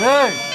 Ей!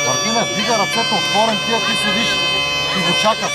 Мартина, вдига ръцете отворен, ти седиш и го чакаш.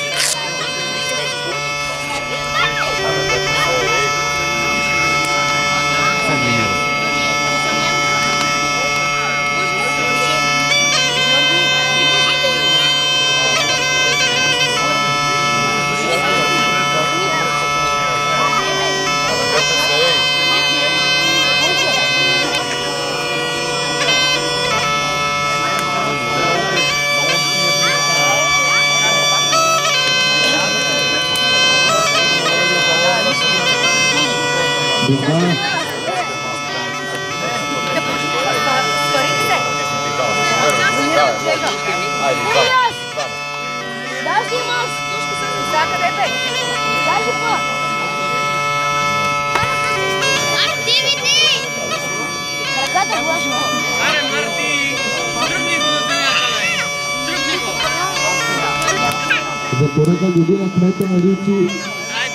За поредна година кмета на Рилци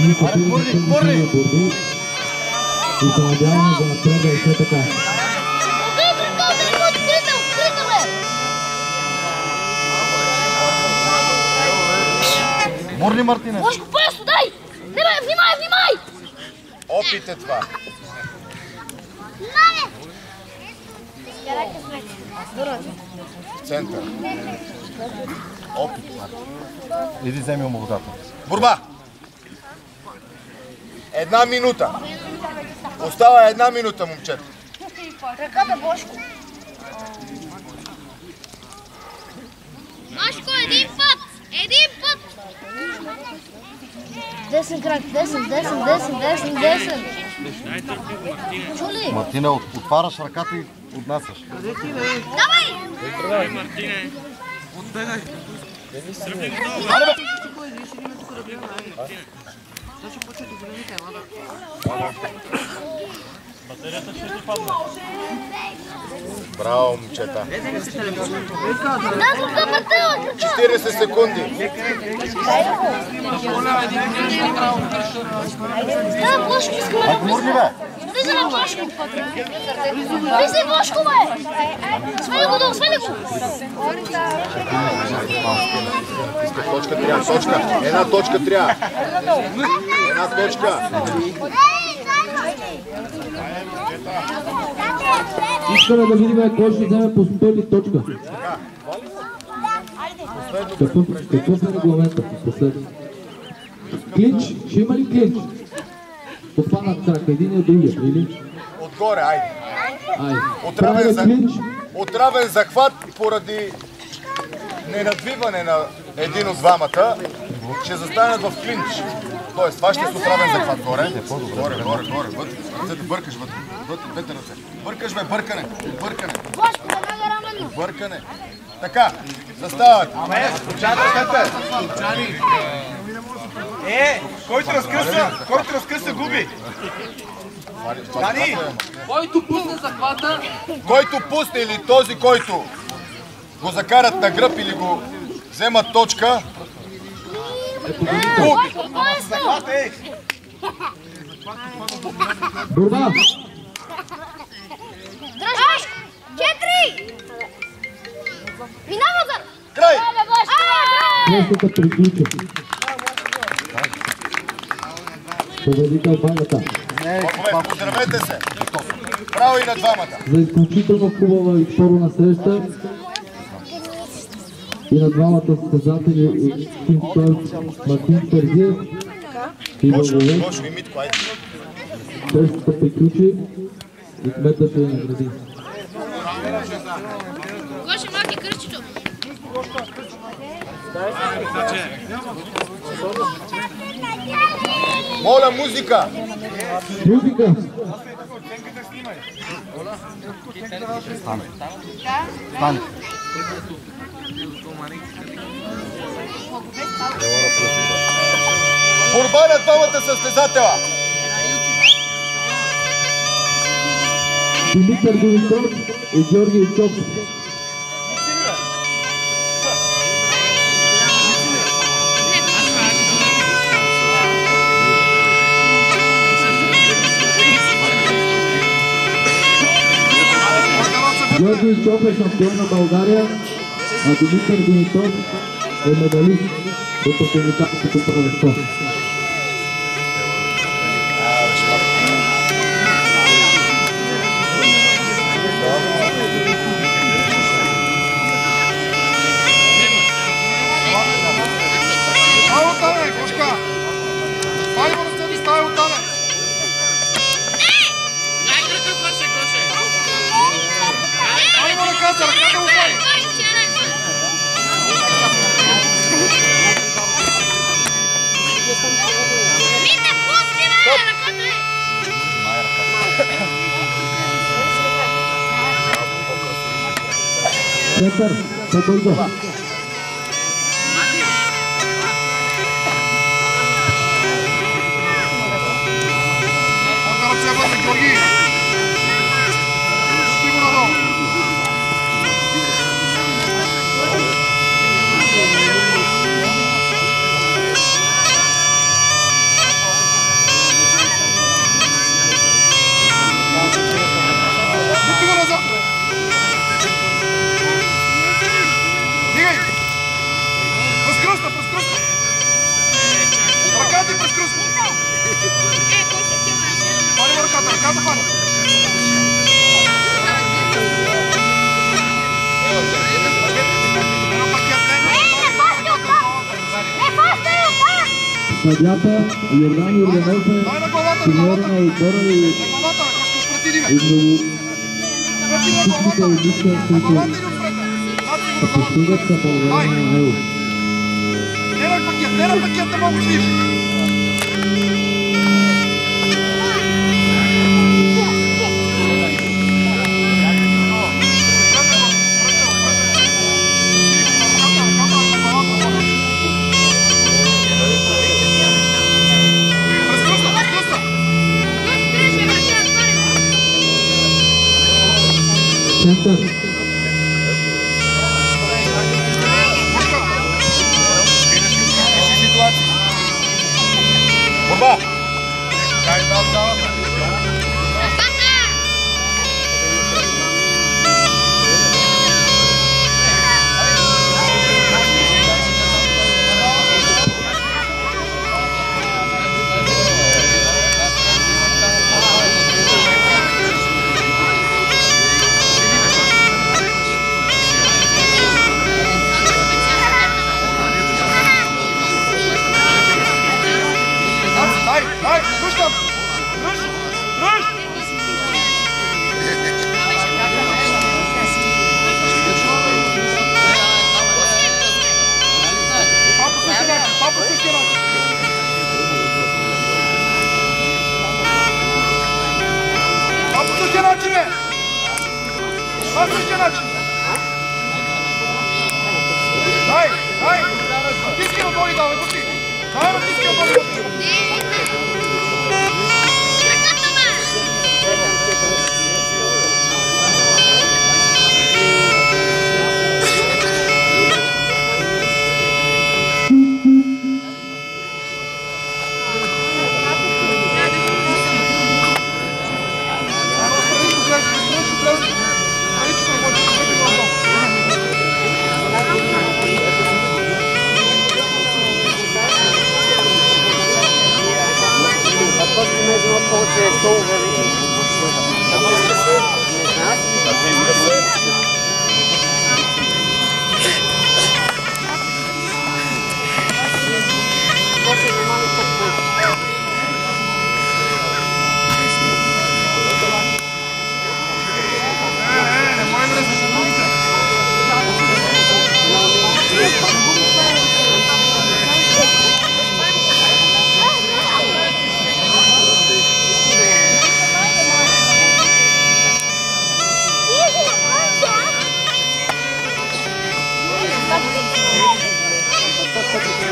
ни попираме към борби и се надяваме да напред да е все така. Морни, Мартине! Бошко, поясно, дай! Внимай! Опит е това. В център. Опит, Мартин. Иди вземи омолодата. Борба! 1 минута. Остава 1 минута, момчета. Ръката, Бошко. Бошко, един път! Десен крак, десен. Чули? Мартине, отваряш ръката и отнасяш. Давай! Мартине! Отбегай! Аре бе! Значи почва да големите, ела да. Батерията ще ти падне. Браво, момчета. 40 40 секунди. Ако мурни, бе! Влизай на Бошко! Влизай, Бошко, бе! Свали го долу, свали го! Иска точка трябва, точка. Една точка трябва. Една точка. Искаме да видим кой ще вземе по първи точка. Какъв е регламентът по последния? Клинч? Ще има ли клинч? Попаднат крак, един и другия, или? Отгоре, айде. Клинч. Отравен захват поради ненадвиване на един от двамата, ще застанат в клинч. Тоест, това ще е с отравен захват. Горе, вътре. Ръцете бъркаш вътре. Двете ръце. Бъркаш, бе, бъркане. Бъркане. Така, застават. Който разкъса губи. Дани! Който пусне захвата... Който пусне или този, който го закарат на гръб или го вземат точка, губи. Борба! Дръж! 4! Минава за... Край! Срещата приключва. Победител Банята. Поздравете се! Браво и на двамата! За изключително хубава и спорна среща и на двамата състезатели Мартин Тързиев и Благовест. Гошо и Митко, айде. Срещата приключи и кметът ще награди. Гоше, малки кръстчето. Моля, музика! Музика! Стане. Борба на двамата състезателя! Димитър Димитров и Георги Ичов. Георги Ичов е шампион на България, а Димитър Димитров е медалист от Африканското първенство. Ставай оттаме, Гошка! Ставай го на сцена, ставай оттаме! Ставай го ръката, ръката го прави! Център, Събълдо. Георги! Спи го надолу! Спи го назад! Дигай! Разкръста, разкръста! Ръката и разкръста! Пани го ръката, ръката пани! Съдията Йордан Йорданов е треньор на отбора и всичките отбиска, които постигат са България на него. Не на пакет, не мога свиш! Център. Борба! Дай, ръж там! Ръж! Ръж! Папа същия начин! Папа същия начин, бе! Папа същия начин! Дай! Натиски на долу, давай, пусти! Дай, натиски на долу, пусти!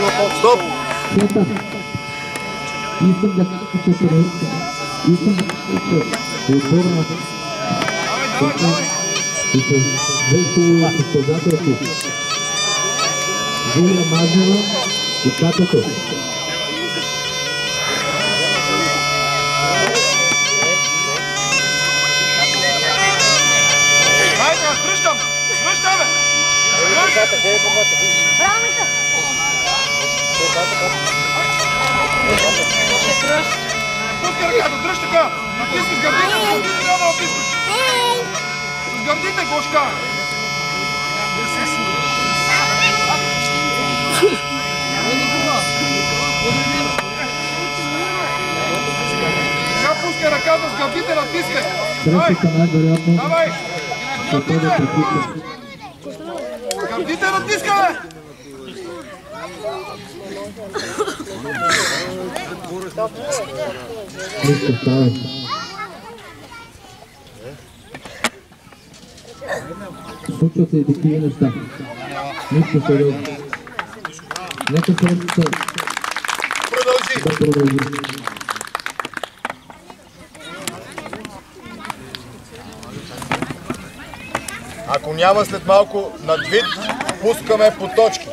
Стоп! Света. Искам да кажа, че отборна и с две хубави състезателки Жулия Мазева и Катото. Браво, Мика! Пускай ръката, дръж така! Натискай с гърдите, с гърдите трябва да натискаш! С гърдите, Гошка! Сега пускай ръката, с гърдите натискай! Срещата най-вероятно Давай! С ще бъде гърдите! приключена. С гърдите натискай! Нищо става. Случват се и такива неща. Нищо сериозно. Нека срещата да продължи. Ако няма след малко надвид, пускаме по точки.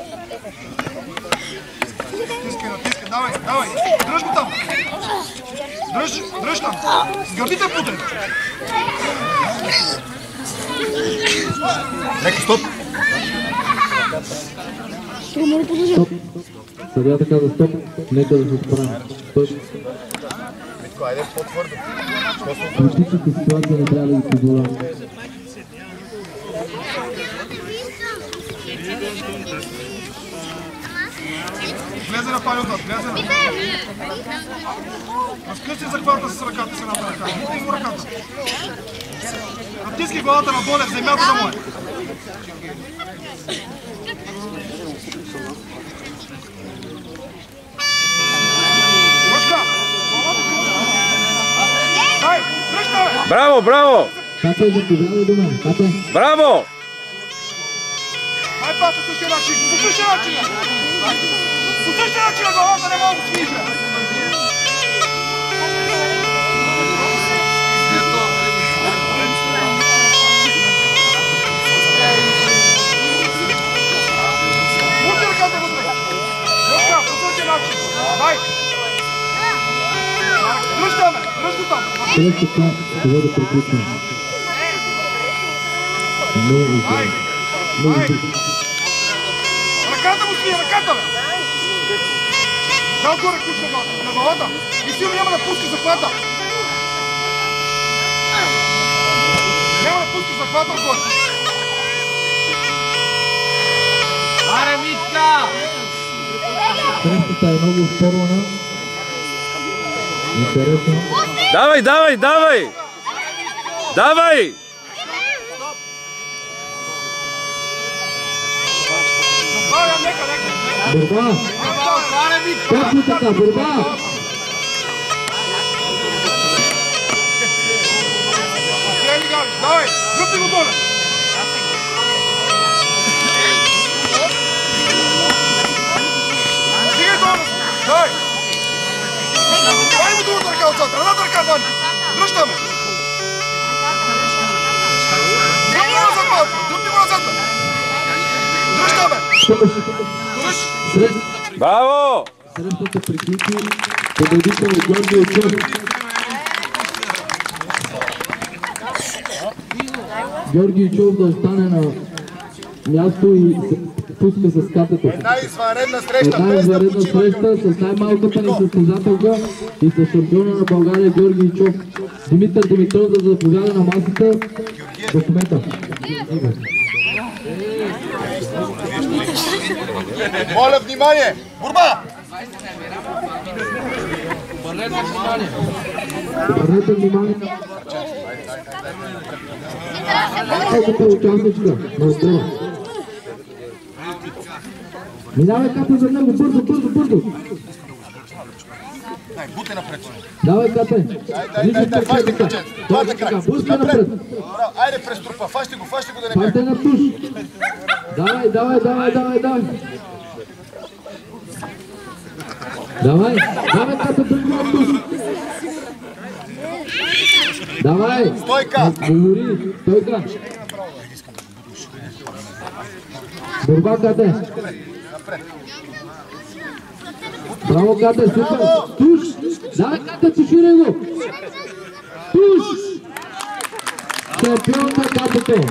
Натискай, давай, давай! Дръж го там! Дръж там! С гърдите путай! Нека стоп! Стоп. Съдията каза стоп. Нека да се справим. Стоп. Митко, айде по-твърдо. Политическа ситуация не трябва да ги позволяваме. Влезе на пали отзад, влезе на. Разкъси захвата с ръката с едната ръка. Бутни го ръката. Натиски главата надоле в земята да му е. Гошка! Дай, дръжта бе! Браво, браво! Кате, заповядай до мен. Кате. Браво! Дай па по същия начин, по същия начин! По същия начин на главата не мога да снижа! Пусти ръката вътре! Гошка, по същия начин! Дай! Дръж там, дръж го там! Срещата ще бъде приключена. Много Дай! добре. Много Дай! добре. Ръката му сми, ръката бе! Дай отгоре ключ на главата! И силно няма да пуски захвата! Няма да пуски захвата отгоре! Аре, Митка! Срещата е много спорвана. Интересно. Давай, давай, давай! Давай! Забавя, нека! Борба! Аре, Митка! Точно така, борба! Давай, дръпни го доле! Стигай доле! Давай! Дай му другата ръка отзад! Едната ръка, Вани! Дръжта ме! Дръпни го назад малко! Дръпни го назад! Дръжта ме! Дръж! Браво! Срещата приключи. Победител е Георги Очев. Георги Очев да остане на място и се пуска с катето. Една извънредна среща, Една без да извънредна почиваме. среща с най-малката ни състезателка и с шампиона на България Георги Очев. Димитър Димитров да заповяда на масата. Документа. Моля, внимание! Борба! Обърнете внимание на малката участничка на отбора. Минавай Кате за него, бързо, бързо, бързо! Дай, буте напред. Давай, Кате! Вижте Фащи така, ключе. точно Двата така, края. пускай напред! Браво, айде през трупа, фащи го да не Фащай бяга. на туш! Давай, давай, давай, давай, давай! Давай, давай, Като, тук. Давай. Стойка. Говори, стойка. Борба, Кате. Браво, Кате, супер. Туш. Давай, Кате, туширай го. Туш. Шампионка Катето.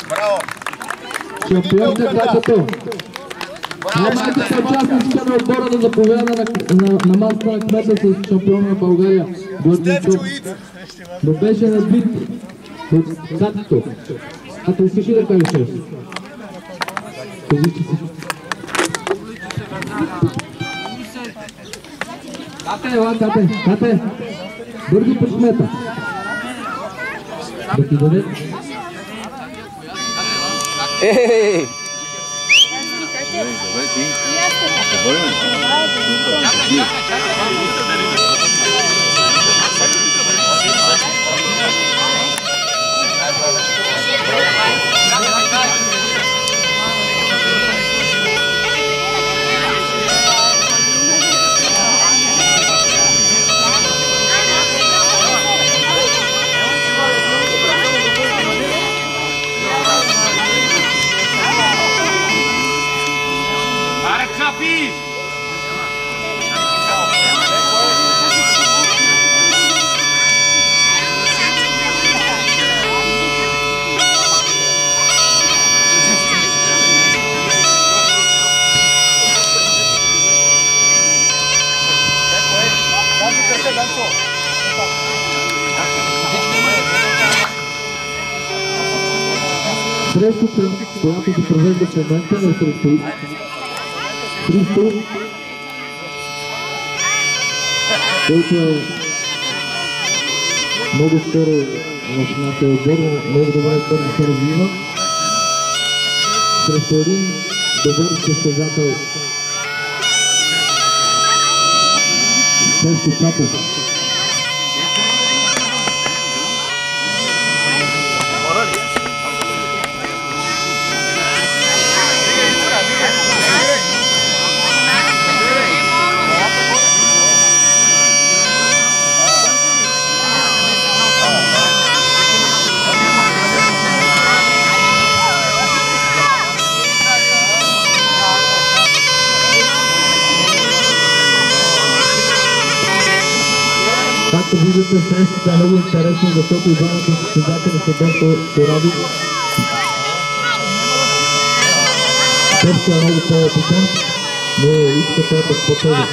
Браво. Шампионка Катето. Най-малките участниците на отбора да заповяда на масата на кмета с шампиона на България. Степчо Ицо. Но беше надбит от Катето. Като искаш ли да кажеш нещо? Кажи, че си. Кате, ела, Кате, Кате. Бързо по кмета. Да ти даде. Ей! Срещата, която се провежда в момента на срещу Христо, който е много скоро в нашия отбор, много добре бързо се развива. Срещу един добър състезател Срещу Капов. Както виждате, срещата е много интересна, защото и двамата състезатели са доста сурови. Търсия е много по-опитен, но иска той пък по-тежък.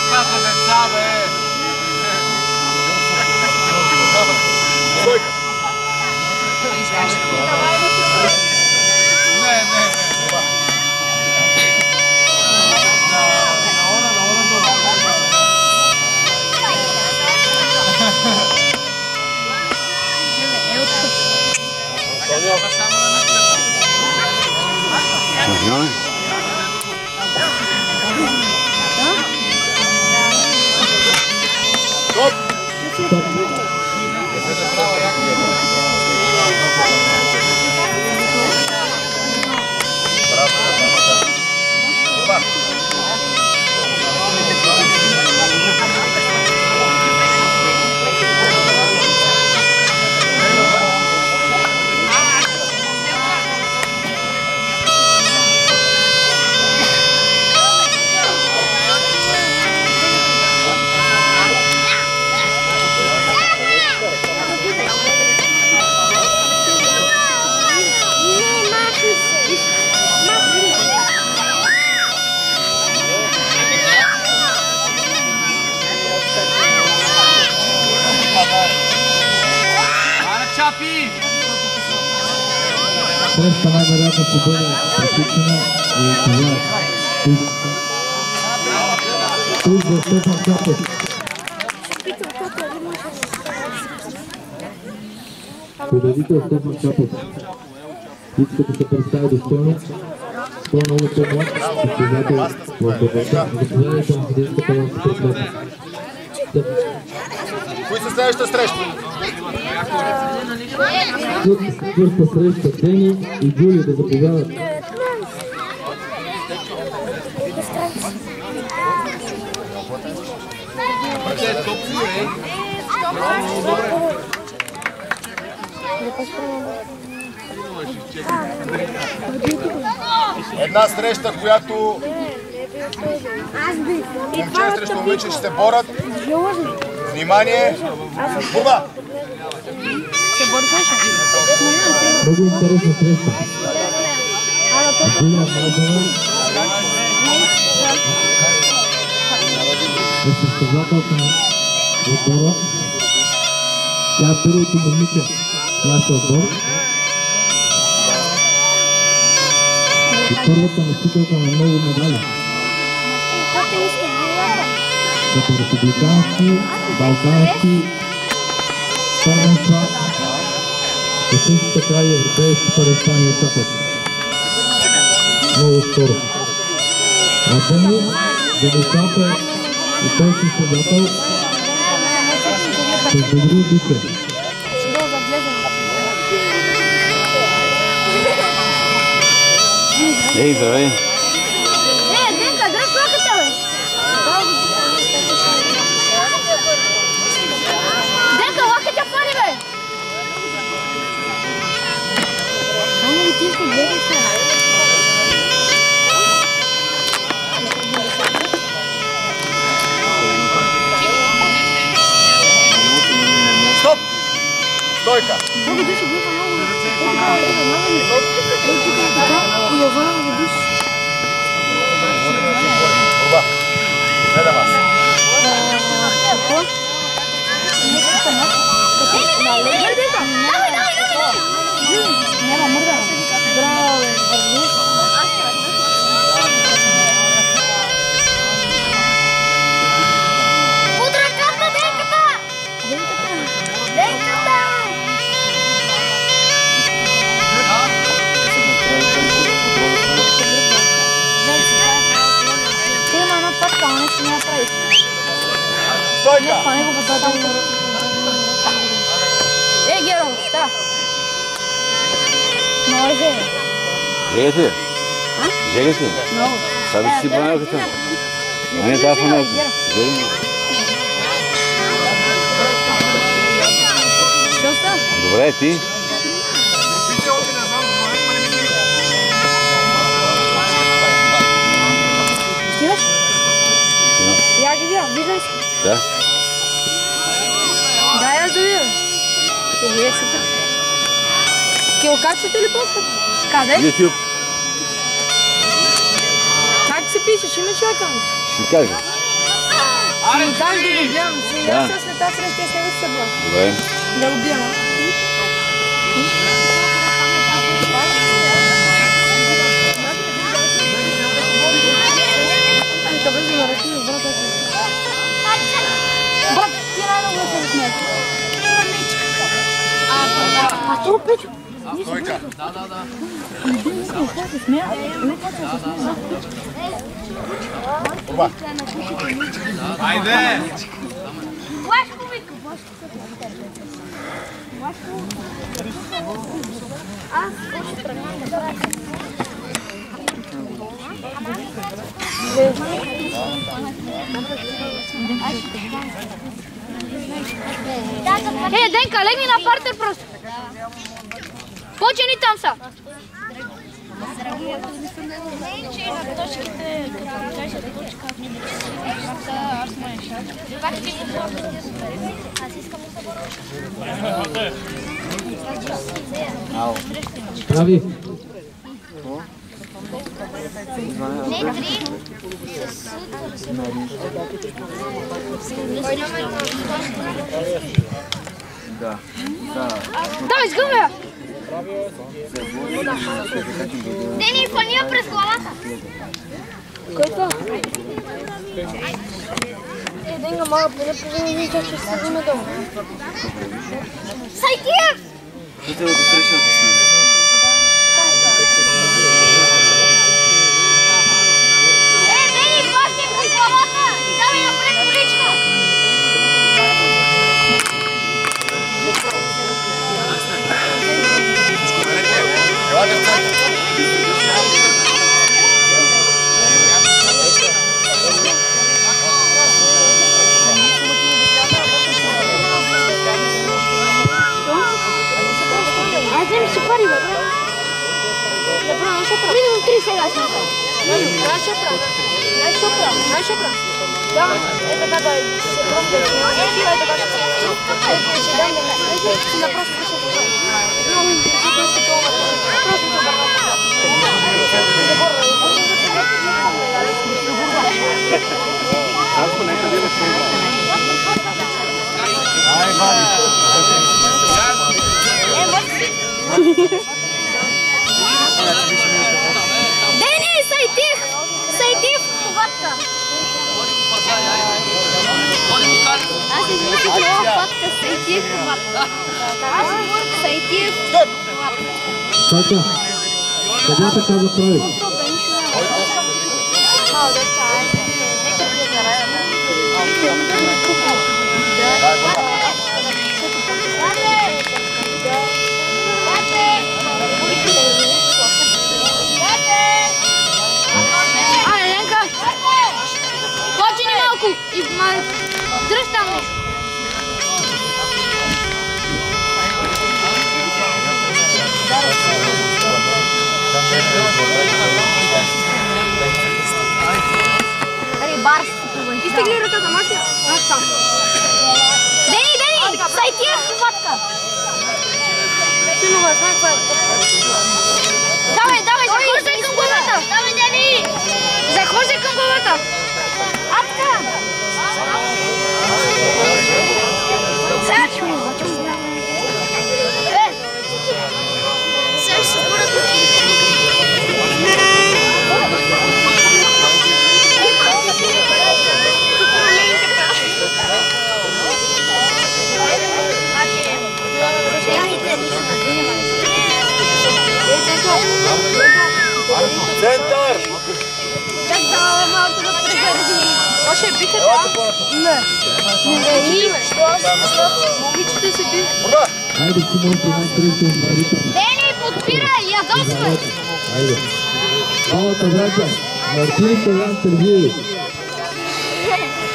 Това са деца, бе! Срещата най-вероятно ще бъде приключена и това е тук за Стефан Капов. Победител Стефан Капов. Искате да се представи достойно. Той е много по-млад състезател в борбата. Заповядайте на съдийската лънка председател. Кои са следващата среща? Следващата среща Дени и Джулия да заповядат. Една среща, която момче срещу момиче ще се борят. Внимание! Борба! Много интересна среща. Джулия Младова е състезателка на отбора. Тя е първото момиче в нашия отбор. И първата носителка на много медали. Като републикански, балкански първенства, и също така и европейски първенства ни очакват. Много скоро. А Дени, Денисата и той си създател с добри обича. Ей, здравей! Денка, дръж плаката, бе! Денка, лаката пали, бе! Само ли ти ще гледаш, бе? Стоп! Стойка! Много души гледа, много Борба! Гледам аз. Няма мърда. Браво, бе. Под ръката, Денката! Денката! Ти има една пътка, но нещо не я прави. Стойка! Това не го потатам. Геро, да. Много же. Жегате? Жегате? Много. Саби си панелката? А не тази панелка. Жегаме. Що ста? Добре, ти? Стигаш? Я ги видям, виждам си. Да. Дай аз да видя. Е, супер. Ке го качвате ли после? Къде? YouTube. Как се пишеш? Имаш ли акаунт? Ще кажа. Ще ми кажеш да го гледам. Ще Да. аз след тази среща с него ще се бъда. Добре. Да го бием, а? Добре, да ме разкажеш, брат. Брат, ти най-много се засмееш. А то, Печо? Стойка! Борба! Айде! Влашко, Вика, Влашко. Аз ще тръгвам да правя. Денка, легни на партер просто. Почени там са. Че на точките, като кажа точка, аз ме решат. Аз искам да се Прави. Не, 3. Давай, сгъвай я! Дени, фания през главата! Кой това? Денга, мога поне погледни, че ще се вземе долу. Сайтиев! Хотел да срещна да сме. Дени, плащай през главата! И давай напред количка! Елате в център! Минимум 3 сега съм. Знаеш опра? Да, это надо се пробвать. Это даже ще дам да си напросто ще пожелам. Ну, просто това просто това Дени, сайтих хватка. Аз измислих това хватка, сайтих хватка. Сайтих хватка. Така, къде така да прави? Ленка, почини малко и дръж там нещо. Барс. Изтегли ръката, Матия. Аз там. Дени, сайтия хватка. Ти нова, знай това е. Давай, захождай към главата. Давай, Дени. Захождай към главата. Атка. Сега ще се сборят очите. Център! Чак да малко да прегърди. Още бите па? Не. Що? Момичето се би. Айде, Симон, принатрите измерите. Дени, подпирай, ядосвай. Айде. Малата врача. Мартин Стоян Сергиев.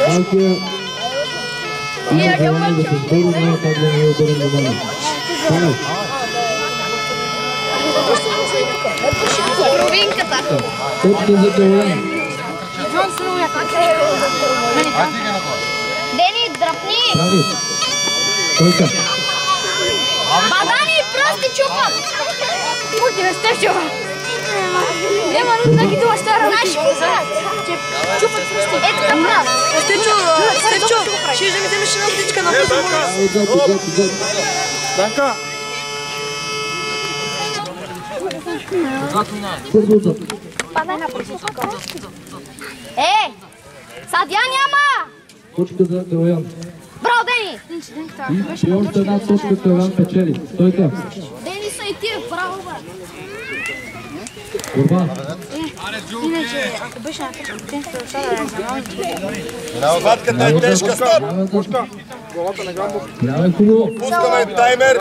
Малкия... Има желание да се сбори, няма как да не ударим до мене. Давай. Половинката. Точно за това. Дени, дръпни. Прави. Тройка. Бадани, пръсти чупат. Муки не сте чува. Ема, но таки това ще работи. Чупат пръсти. Ето към нас. Степчо, ще да ми вземеш една птичка на пътя. Данка! Съдия няма! Точка за Калаян. Браво, Дени! И още една точка Калаян печели. Стойка. Дени са и ти, браво, бе! Борба. Иначе, ако беше на тенската държава, да взема. Наватката е тежка, стоп! Минавай хубаво. Пускаме таймер.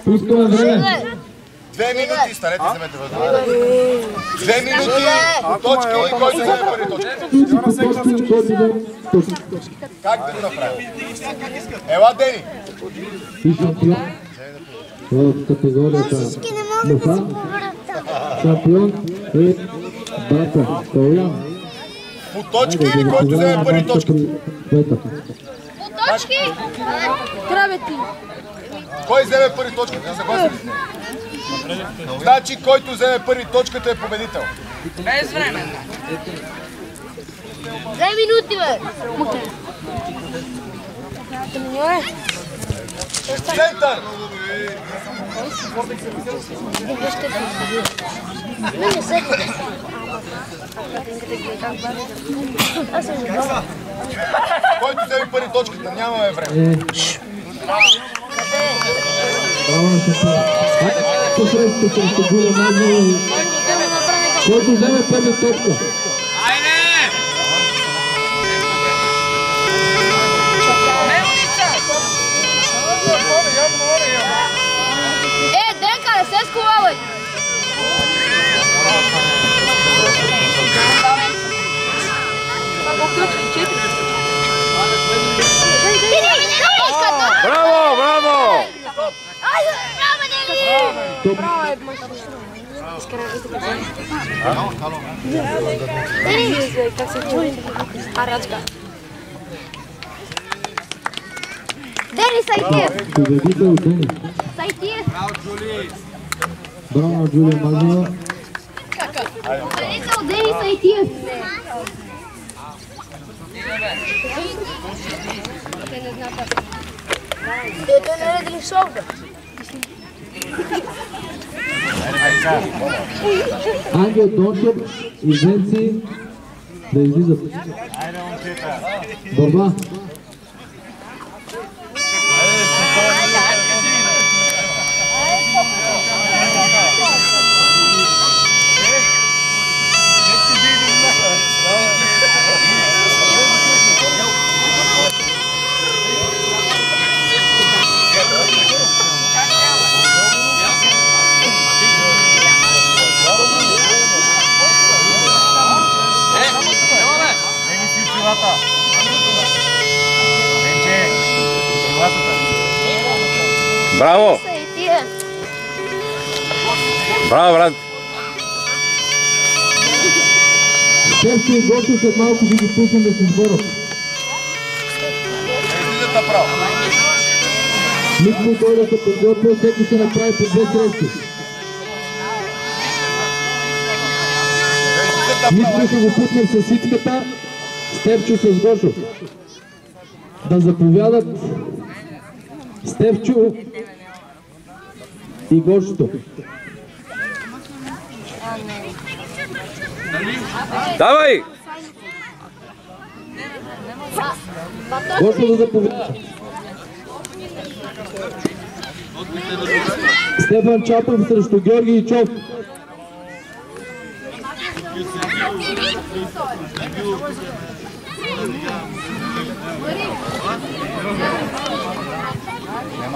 Пускаме време. 2 минути, станете, вземете въздух. 2 минути, точки и кой се вземе първи точки. Как да го направим? Ела, Дени! И шампион в категорията муха. Шампион е Бата Калаян. По точки или който вземе първи точки? По точки? Трябва ти. Кой вземе първи точката? Съгласен ли сте? Значи, който вземе първи точката е победител. Без време. 2 минути, бе! Център! Който вземе първи точката, нямаме време. Браво на шампион. Посрещу срещу Гуля Мазо. Който вземе първи точка. Денка, не се скувавай! Браво, браво! Айде, браво, Дени! Стоп. Как се чуе? Арачка. Дени Сайтиев! Победител Дени. Сайтиев! Браво на Джулия Мазова. Победител Дени Сайтиев! Дето не е дали шовда. Ангел Дончев и Венци да излизат. Борба. Браво! Браво, брат! Стефчо и Гошо след малко ще ги пуснем да се сборят. Излизат направо. Митко и той да се подготвя, всеки ще направи по 2 срещи. Митко ще го пуснем с Ицката, Стефчо с Гошо. Да заповядат Стефчо и Гошото. Давай! Гошо да заповяда. Стефан Чапов срещу Георги Ичов.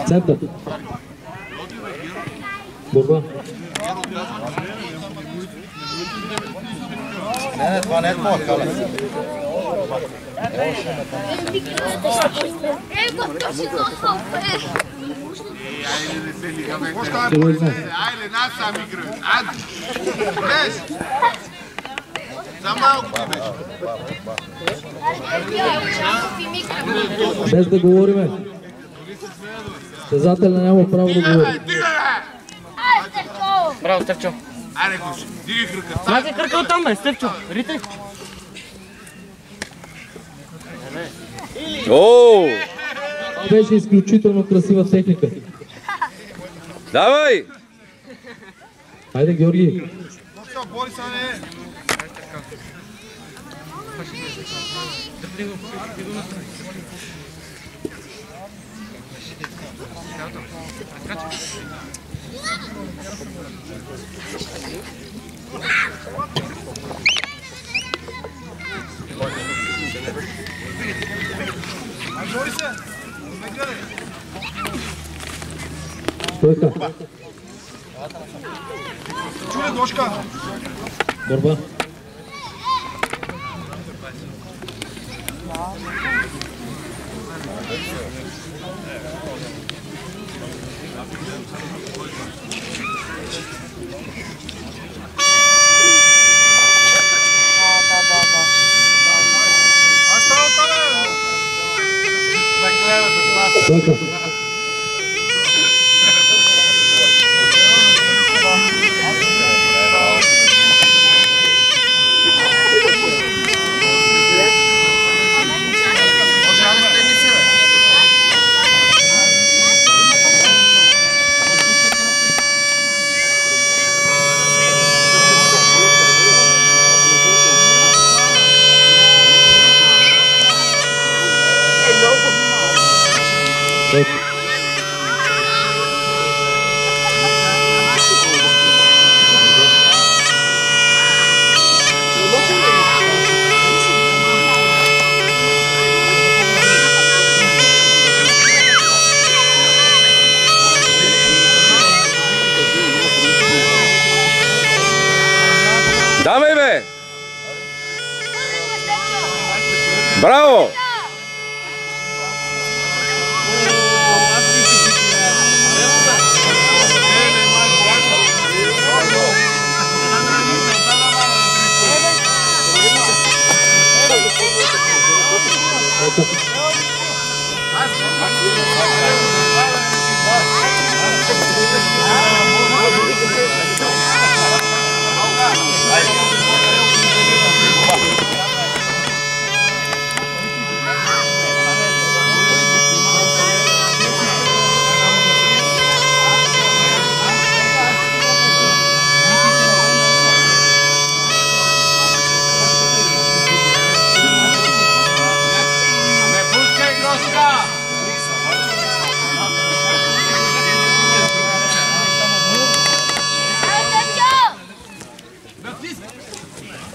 Център. Борба. Не, това не е твоя калес. Айде, насам игра. Ади. Без. За малко ти беше. Без да говориме. Състезателя няма право да говори. Браво, Стефчо. Айде, Гоши, дигай кръка. Махай кръка оттам, бе, Стефчо. Рите. О! Беше изключително красива техника. Давай! Хайде, Георги. Бори са не. Стойка. Чули, Гошка. Борба. Стойка. Давай, бе! Браво!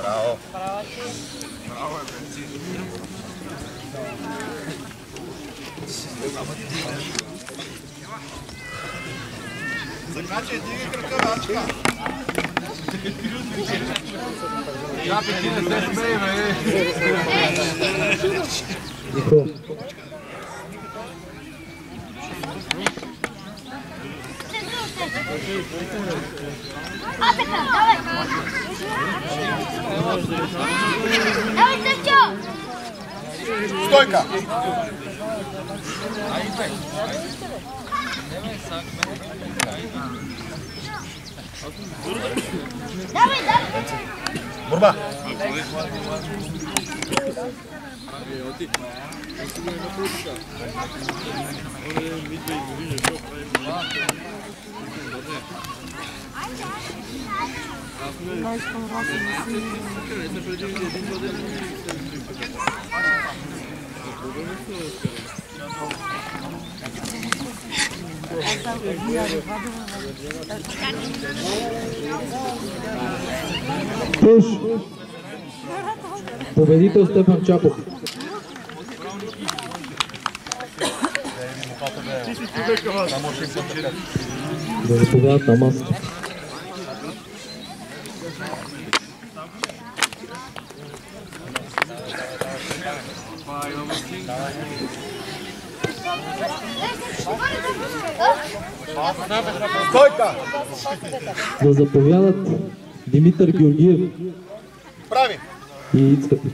Браво. Значи, дигай крака, Ранчка. Капи, ти не се смей, бе. А така, давай! Давай, Стефчо! Стойка! Давай, давай! Борба! Туш. Победител Стефан Чапов. Да заповядат на масата. Стойка! Да заповядат Димитър Георгиев Прави! и Ицката.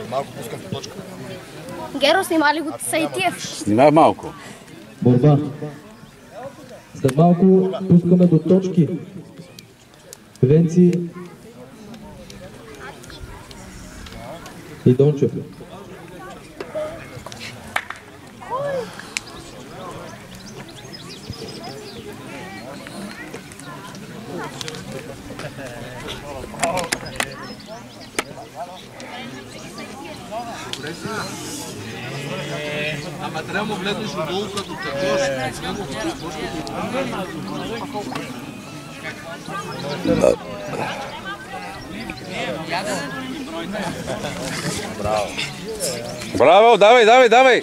Малко пускам по точка. Геро, снима ли го Сайтиев? Снимай малко. Борба. След малко пускаме до точки. Венци и Дончев. Ама трябва му влезеш отдолу, като тъкваш. Браво! Браво, давай, давай, давай!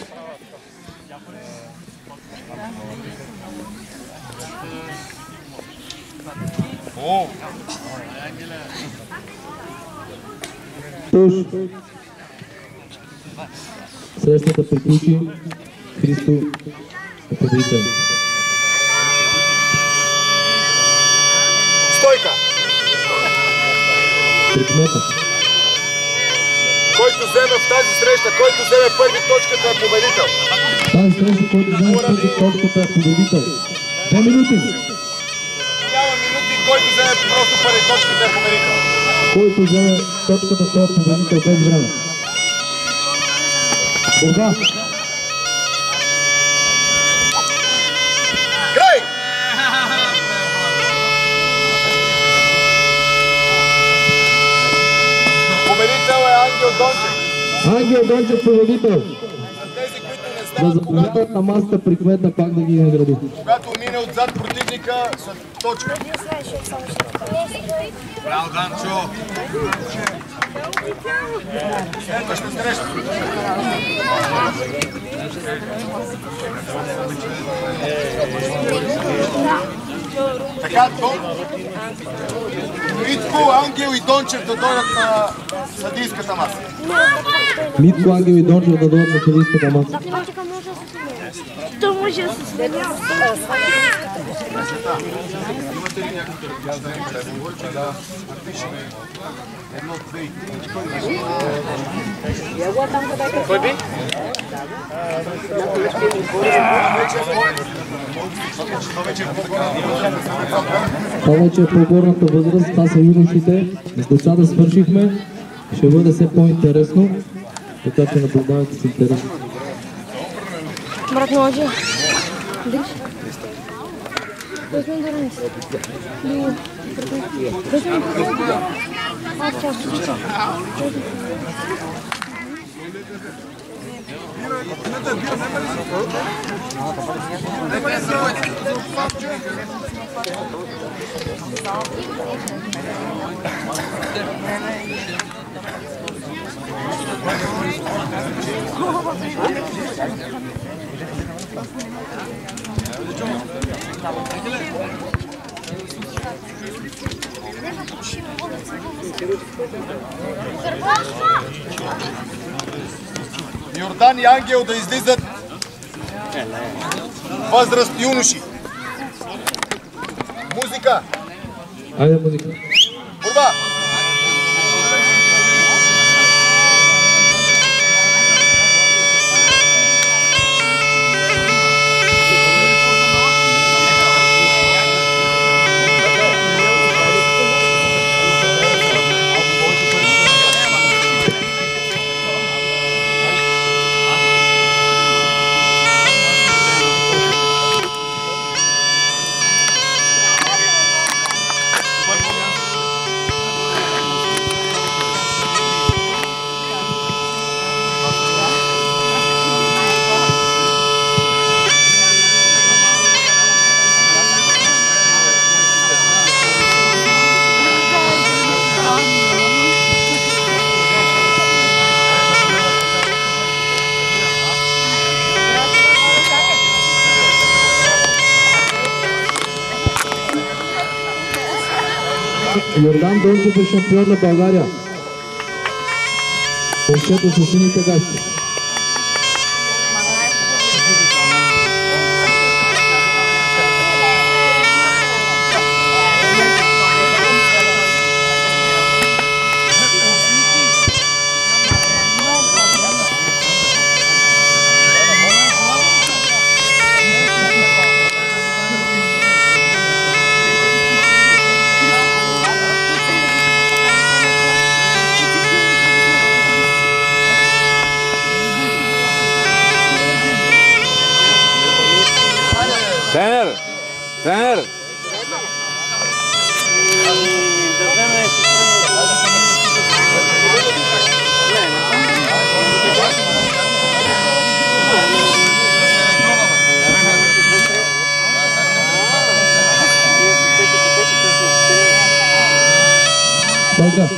О! Туш. Срещата приключи. Христо е победител. Стойка! Прикмета. Който вземе в тази среща, който вземе първи точката е победител. Тази среща, който вземе първи точката е победител. 2 минути. Няма минути, който вземе просто първи точката е победител. Който вземе точката, той е победител без време. Борба. Край! Победител е Ангел Дончев. Ангел Дончев победител. За тези, които не Да знаят, заповядат на масата при кмета пак да ги награди. когато мине отзад противника с точка. Браво, Данчо! Следваща среща. Така, Митко, Ангел и Дончев да дойдат на съдийската маса. Митко, Ангел и Дончев да дойдат на съдийската маса. То може да се сменя. Кой би? Това вече е по-горната възраст, това са юношите. С децата свършихме. Ще бъде все по-интересно, така че наблюдавайте с интерес. Брат, може. Диш. Возьми границу. Возьми. А, сейчас. Йордан и Ангел да излизат възраст юноши. Музика! Айде музика! Борба! Йордан Дончев е шампион на България. Момчето с сините гащи. Тренер! Тренер! Стойка!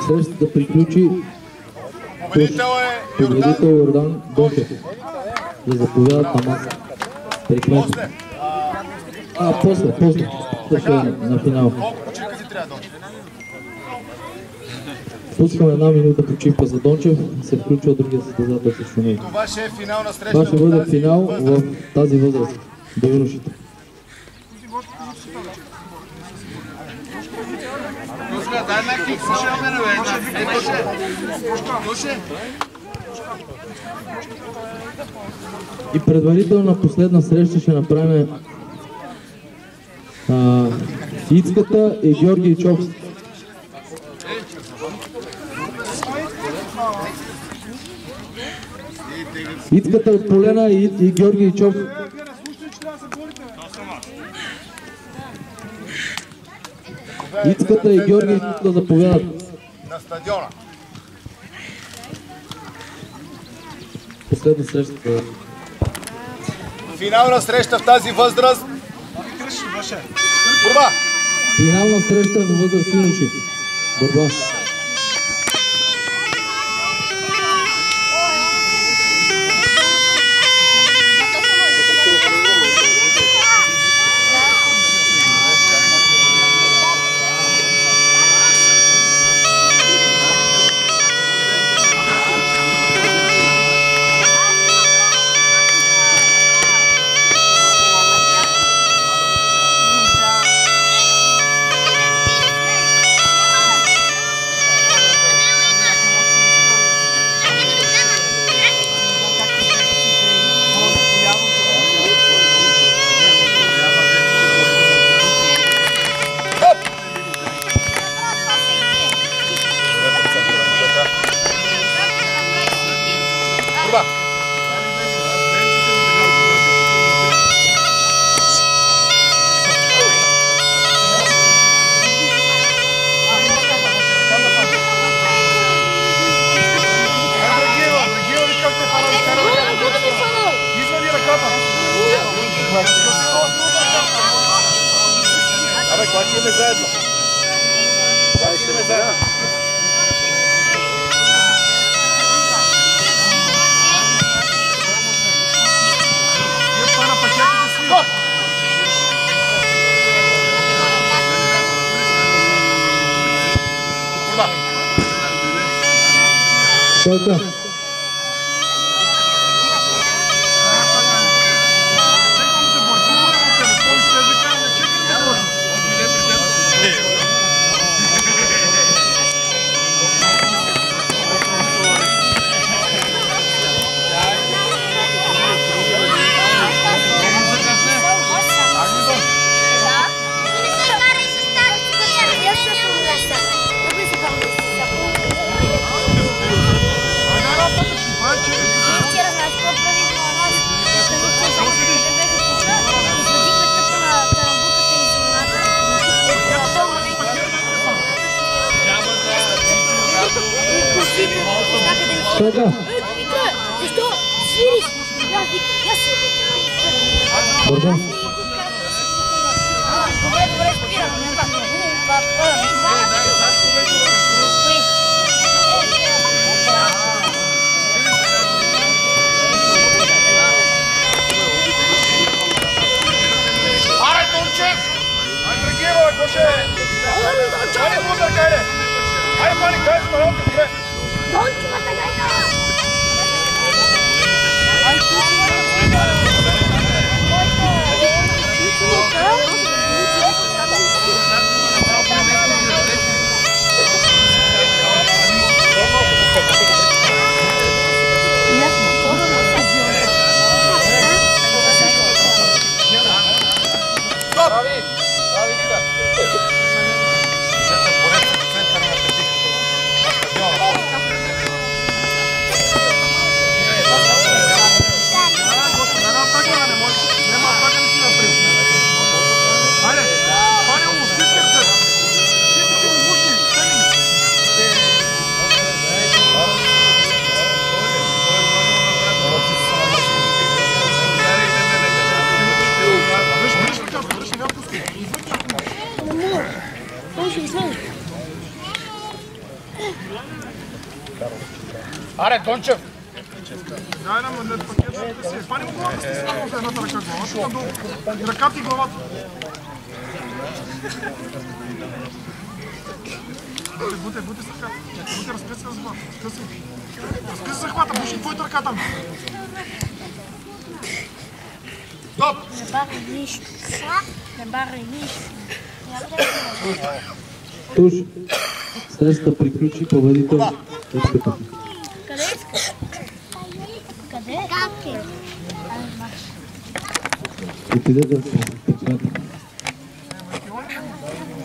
Срещата приключи. Победител Йордан Дончев. Да заповядат на маса. Прекрасно. После. Също на финал. Пускаме една минута почивка за Дончев. Се включва другия състезател срещу него. Това ще е финал на срещата. Това ще бъде финал в тази възраст. До юношите. И предварителна последна среща ще направим Ицката и Георги Ичов. Ицката от Полена и Георги Ичов. Ицката и Георги искат да заповядат. На стадиона. Последна среща. Финална среща в тази възраст. Борба! Финална среща в възраст юноши. Борба. Клачиме заедно. Клачиме заедно. Стойка. Стойка. Защо свириш? Борба. Добре, спирам. Аре, Тунчев! Айде, Драгиева, какво ще е? Айде, Бузър, кайде! Айде, пани, кайде, спаровка, добре! Дончевата гайка! Аре, Дончев! Дай нам един пакет, да си пани му главата, си само за едната ръка главата, надолу. И ръката и главата. Буте с ръката. Буте, разкъси захвата. Разкъси захвата, буши твоята ръка там. Стоп! Не барай нищо. Не барай нищо. Туш. Срещата приключи, победител. Къде искаш? Къде? Как е? Отидете да се подпечатат.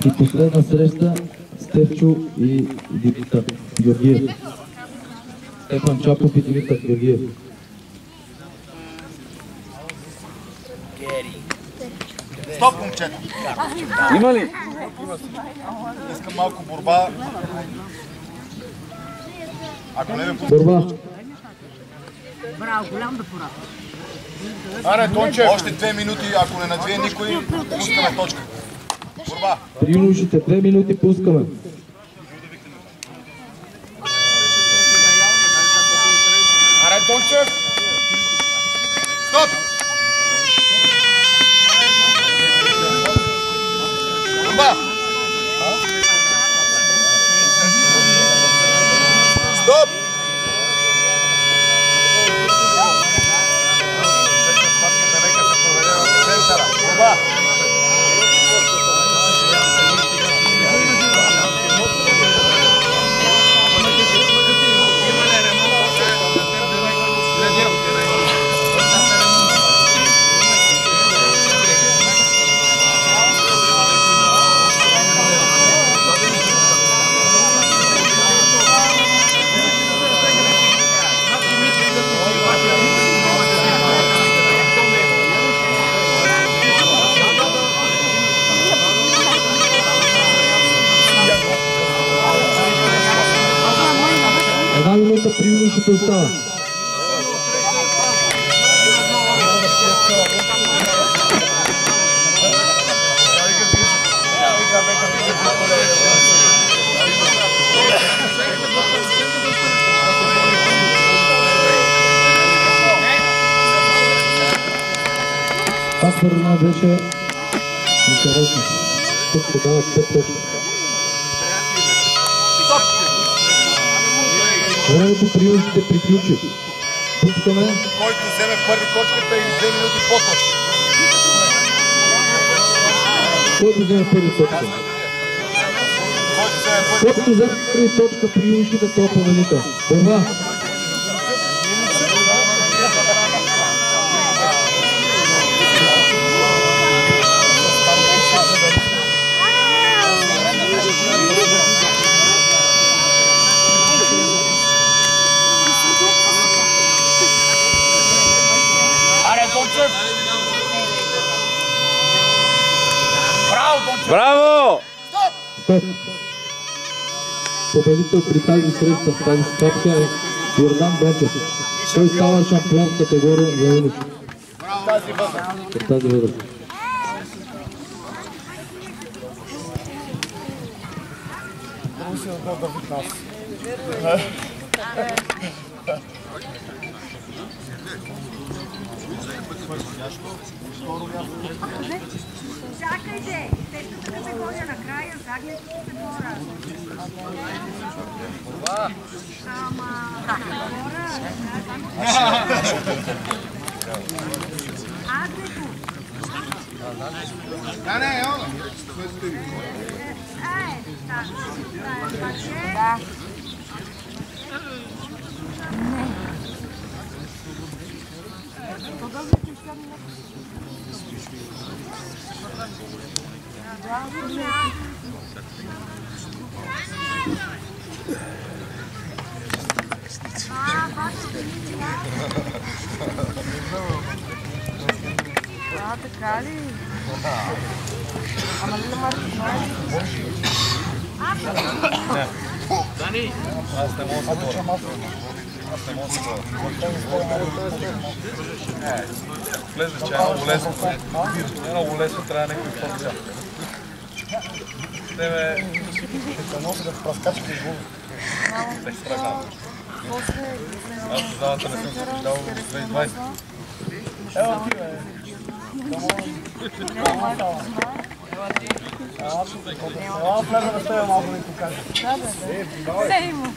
И последна среща Стефчо и Димитър Георгиев. Стефан Чапов и Димитър Георгиев. Стоп! Стоп, момчета. Има ли? Искам малко борба. Ако не ме пускате... Борба. Браво, голям да пора. Аре, Тончев, още 2 минути, ако не надвие никой, пускаме точка. Борба. При юношите 2 минути пускаме. Аре, Тончев! Стоп! Борба! Стоп! Борба! Една минута при юношите остава. Това според мен беше интересно. Тук се дават 5 точки. Времето при юношите приключи. Пускаме. Който вземе първи точката и 2 минути по точка. Който вземе първи точка? Който вземе първи точка при юношите, това е победител. Борба! Браво! Стоп! Победител при тази среща в тази стъпка е Йордан Дончев. Той става шампион в категория за юноши. В тази възраст. Чакайте, тежката да се може накрая, загледайте се хора. Ама, хора, Адрето. Да, не, ео. Да. Така ли? Ама ли намариш? Дани! Аз не мога да се боря. Аз не мога да се боря. Влезе, че е много лесно. Е много лесно, трябва някакви фокуса. Тебе ще се носи да праскачите и губи. Не се страхам. Аз в залата не съм се виждал в 2020. Ево ти, бе. Ела влезе да стея малко да ни покажа. Все има.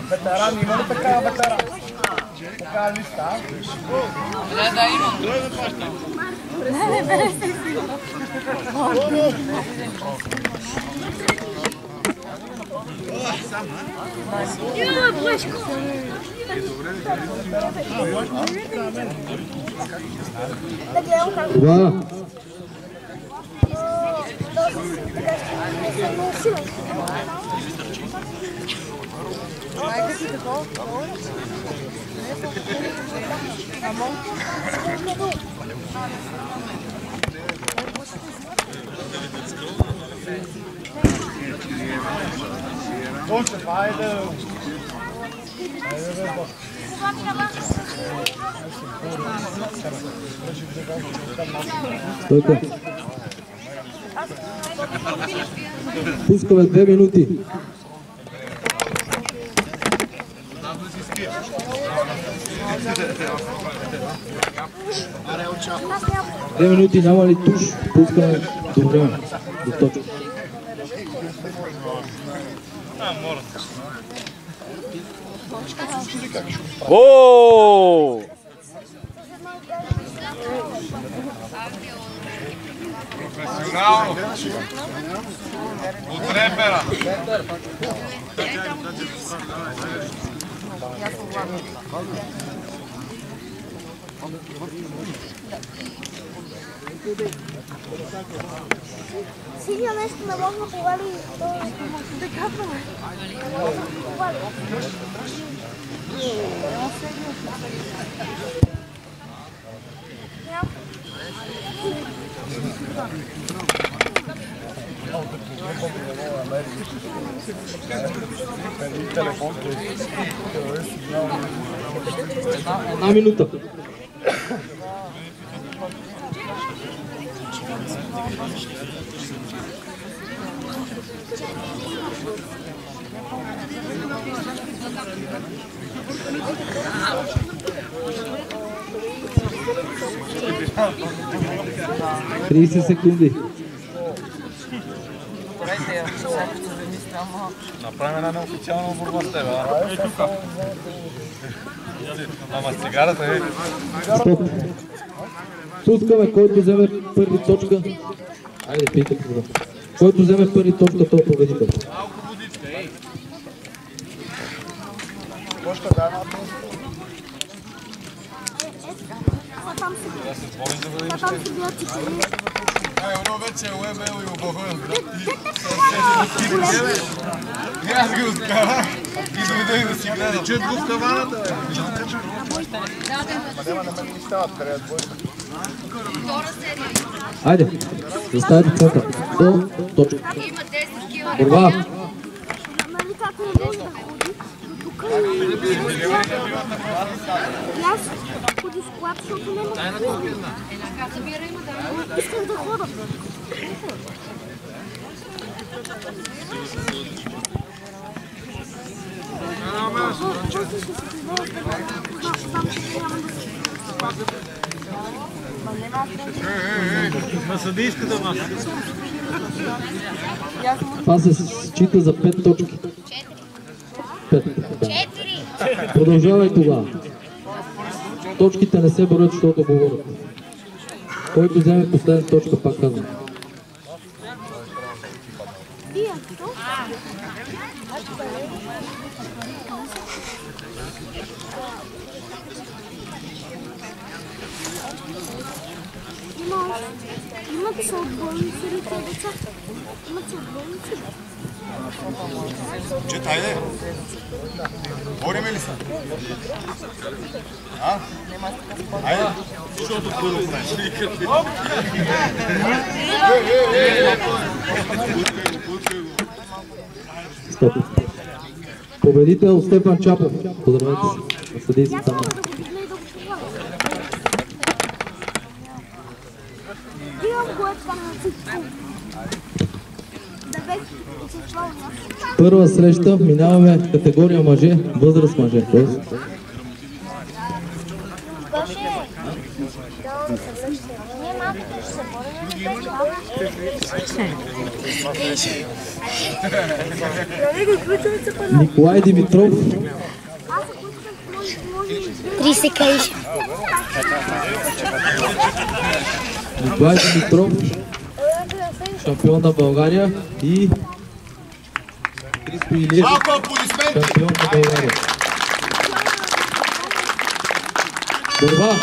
Ветеран, има ли такава ветеран? Такава листа, а? Да, имам. Това. Стойка. Пускаме 2 минути. Две минути, няма ли туш? Пускаме до време, до точка. Ооо! Професионално. От репера. Сигурно нещо не може да повали да капаме. Не може да повали. Една минута. Тридесет секунди. Направим една неофициална борба с теб, а? Ама цигарата е... Стоп. Пускаме, който вземе първи точка. Айде, питай какво. Който вземе първи точка, той е победител. Там се била цикли. Едно вече е уебел и обохвен, брат. Аз ги откарах и доведех да си гледам. Чуят го в таваната, бе. Няма на мен ни стават, къде двойка. Айде, заставите център. До точка. Борба. Нали как не може да ходи? Тук и аз ходи с колата, защото не мога. Искам да хода. На съдийската маса. Това се счита за 5 точки. 5. Продължавай тогава. Точките не се борят, защото говорят. Който вземе последна точка, пак казвам. Имат се отбойници ли те деца? Имат се отбойници. Чета, айде. Бориме ли се? А? Айде. Защото първо правиш. Стоп. Победител Стефан Чапов. Поздравете се. На съдийската маса. Първа среща, минаваме категория мъже, възраст мъже. Николай Димитров. 30 каиш. Николай Димитров, шампион на България, и Христо Илиев, шампион на България. Борба!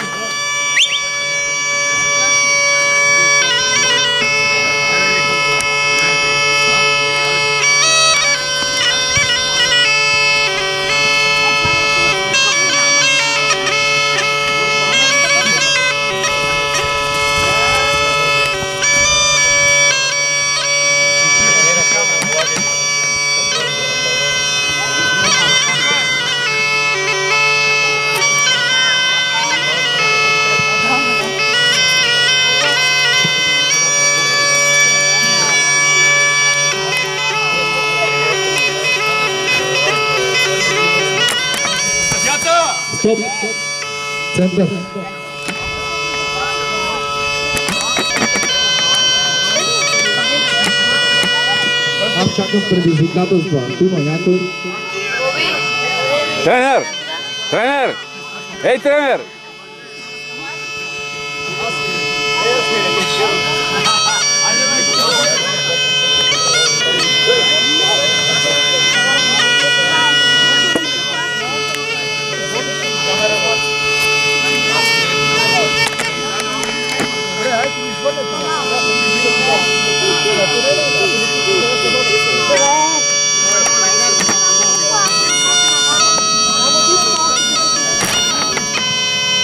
Стоп! Център! Аз чакам предизвикателства. Ако има някой... Тренер! Тренер! Ей, тренер!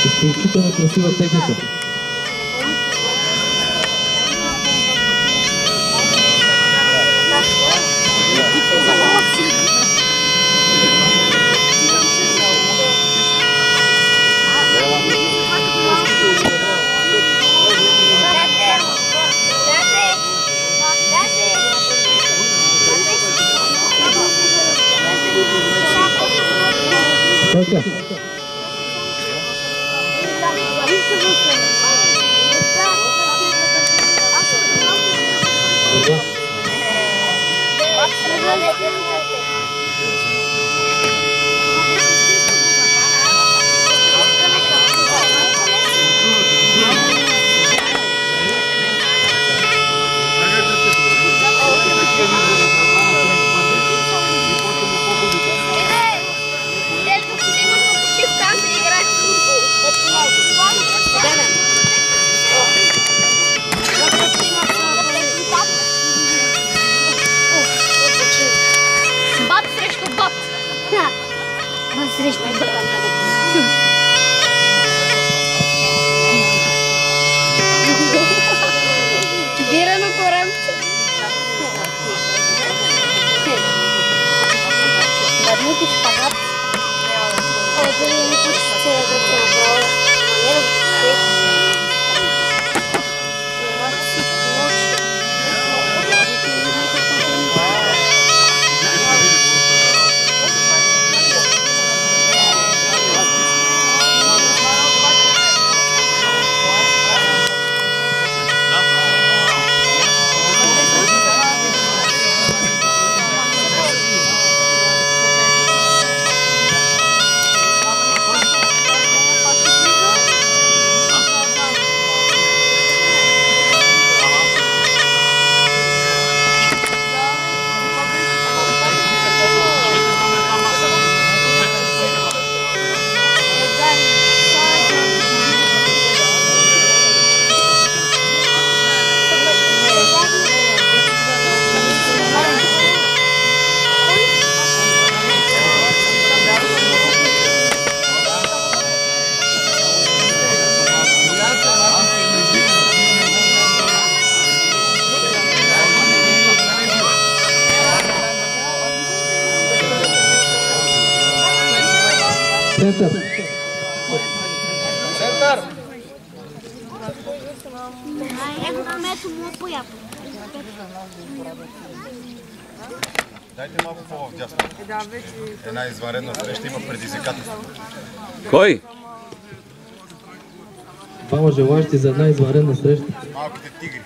Изключително красива техника. Стойка. Бирано коремче. Badnuti špagat. Ovdje je mi pučice da će napravo. Manjero Център. Център! Дайте малко по-вдясно. Една извънредна среща има предизвикателство. Кой? Двама желащи за една извънредна среща. Малките тигри.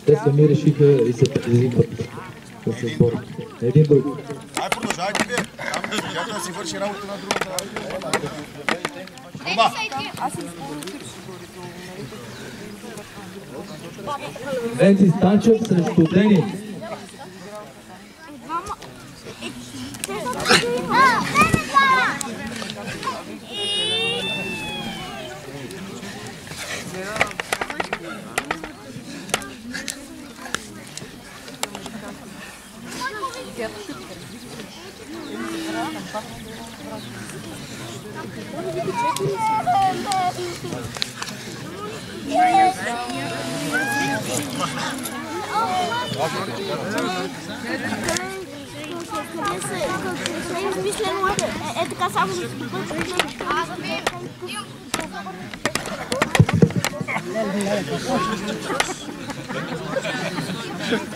Те сами решиха и се предизвикват да се сборят. Един друг. Ай, продължавайте вие. Тя да си върши работа на другата. Борба! Венци Станчев срещу Денис.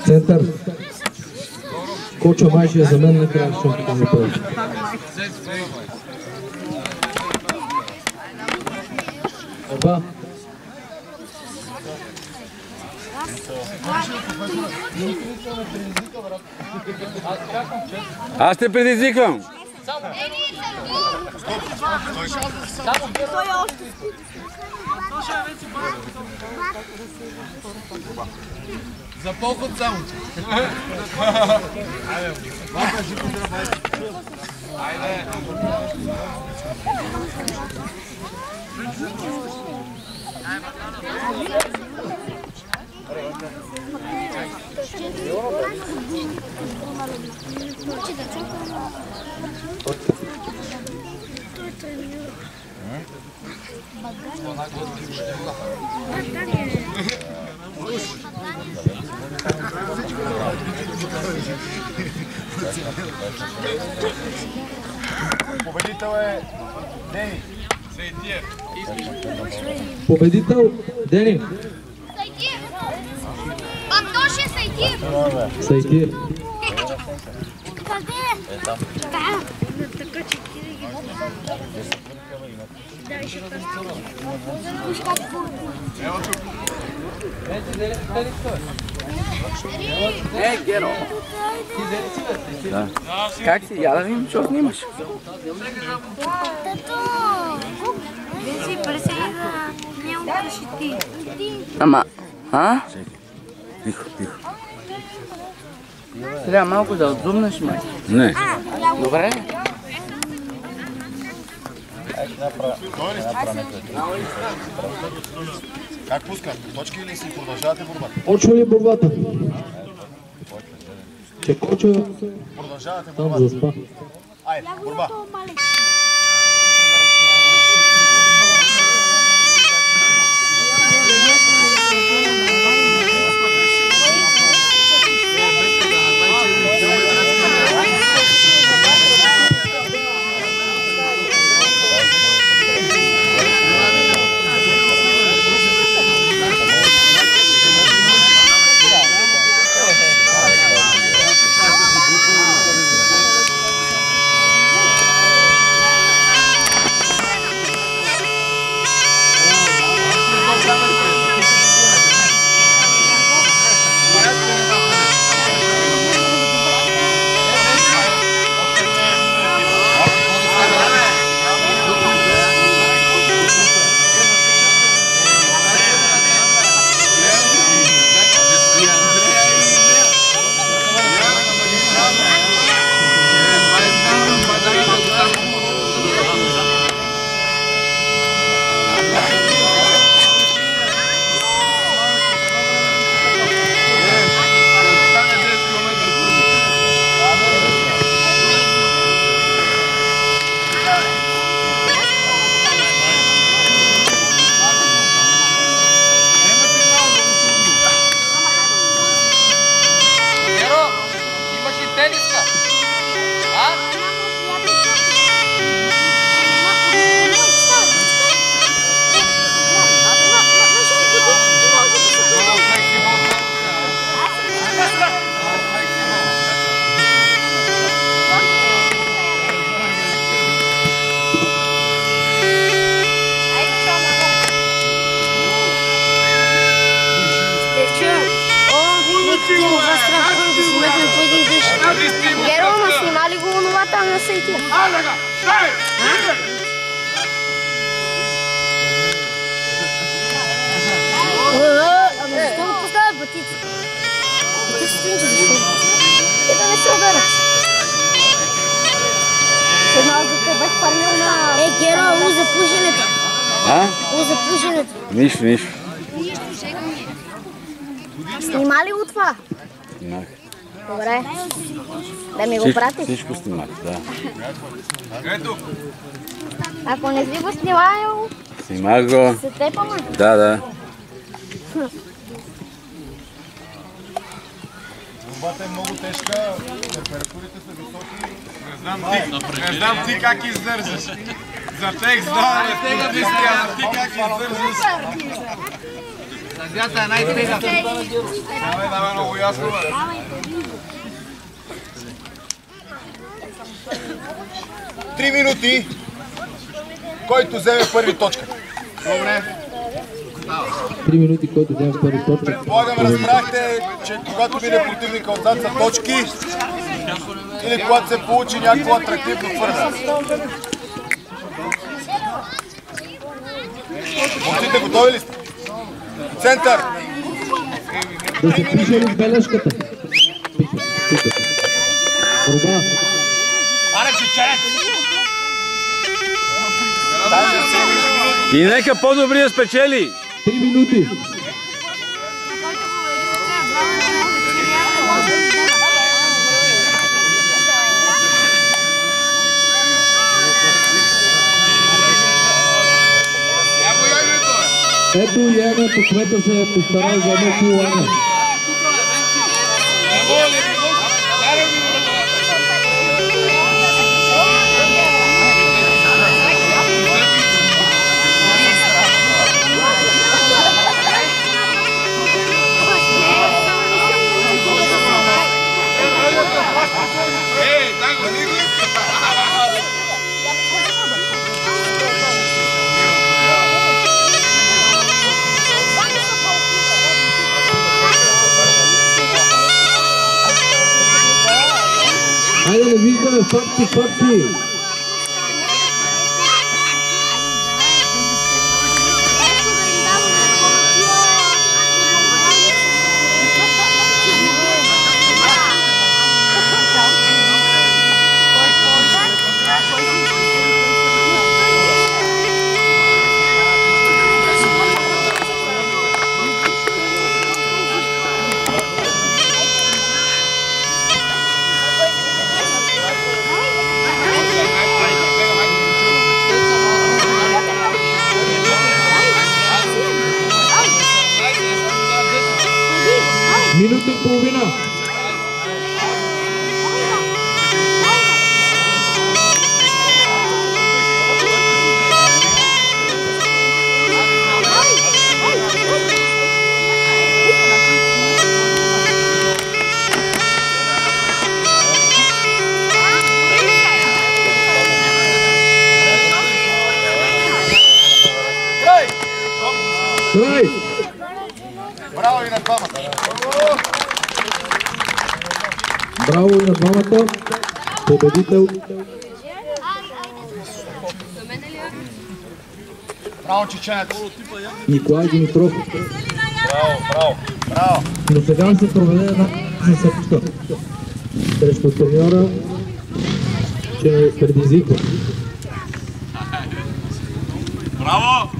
Център. Коча майшия за мен не трябваше да ми прави. Еба. Аз те предизвиквам. За поход само. Айде. Победител е Дени. Победител Дени. Антоше Сайтир! Сайтир. Къде? Там. Така че ти да ги дай ще Геро. Как си? Я да видим, що снимаш. Вези, пресели да не укаши ти. Ама, а? Тихо, тихо. Трябва малко да отзумнеш, май. Не. Добре. Как пускат? Точки или си продължавате борбата? Почва ли борбата? Че Коча Продължавате там борбата. заспа. Айде, борба. Геро, ма снима ли го онова там на Сайтир? Ама защо го поставя батица? Батицата им, че защо? Те да не се ударят. Седна аз да те бях фармил на... Геро, за пушенето. А? За пушенето. Нищо, нищо. Снима ли го това? Снимах. Добре. Да ми го пратиш? Всичко снимах, да. Ако не си го снимал, Снимах го. се тепаме. Да, да. Борбата е много тежка, температурите са високи. Не знам ти как издържаш. За текст, да, ти как издържаш. Съдята е най-тега. Давай, много ясно. 3 минути, който вземе първи точка. Добре. 3 минути, който вземе първи точка. Предполагам, разбрахте, че когато биде противника отзад са точки или когато се получи някакво атрактивно хвърляне. Момците, готови ли сте? Център! Да се пише ли бележката? Борба. И нека по-добрия спечели! 3 минути! Ето Яна по кмета се е постарал за едно кулане. Хайде да виждаме факти! Минута и половина. Край! Браво и на двамата! Браво и на двамата! Победител! Браво, чеченец! Николай Димитров. Браво! Но сега се проведе една засечка срещу треньора, че предизвиква. Браво!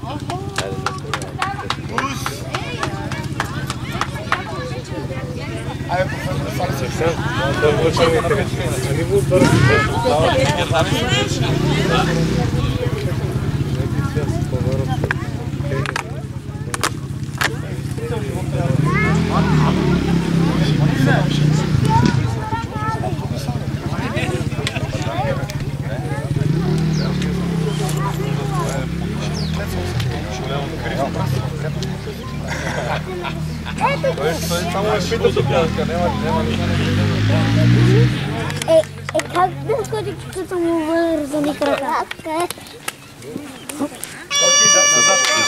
Как да сходи, като му вързани крака?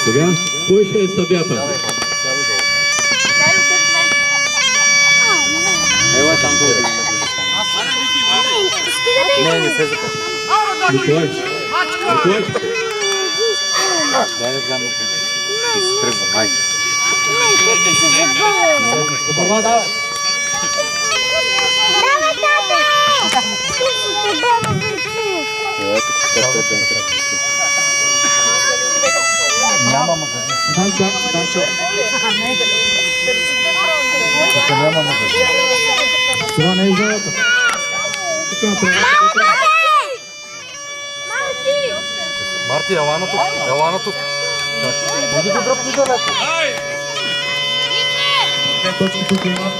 Сега, кой ще е съдията? Ела там долу. Не се започва. Николай. Николай. Дай да гледам. Тръгва, майка. Борба, давай! Няма магазин. Няма магазин. Това не е залата. Тук направи. Марти, ела на тук. Ела на тук. Не ги дръпни далеко. Точки тук има.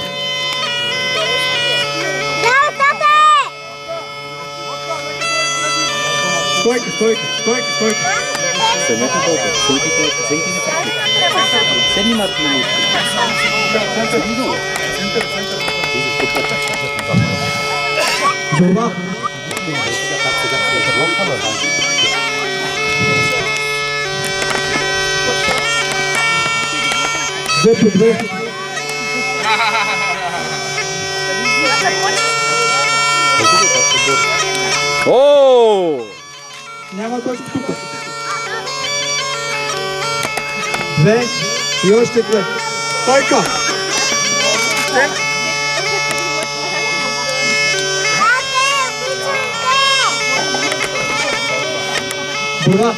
Стойка. Седнете толкова. Сенки не прави. Седни Марти минути. Седни долу. Борба. Две по две. Ооо! Няма точка тук. Две и още две. Стойка! Борба!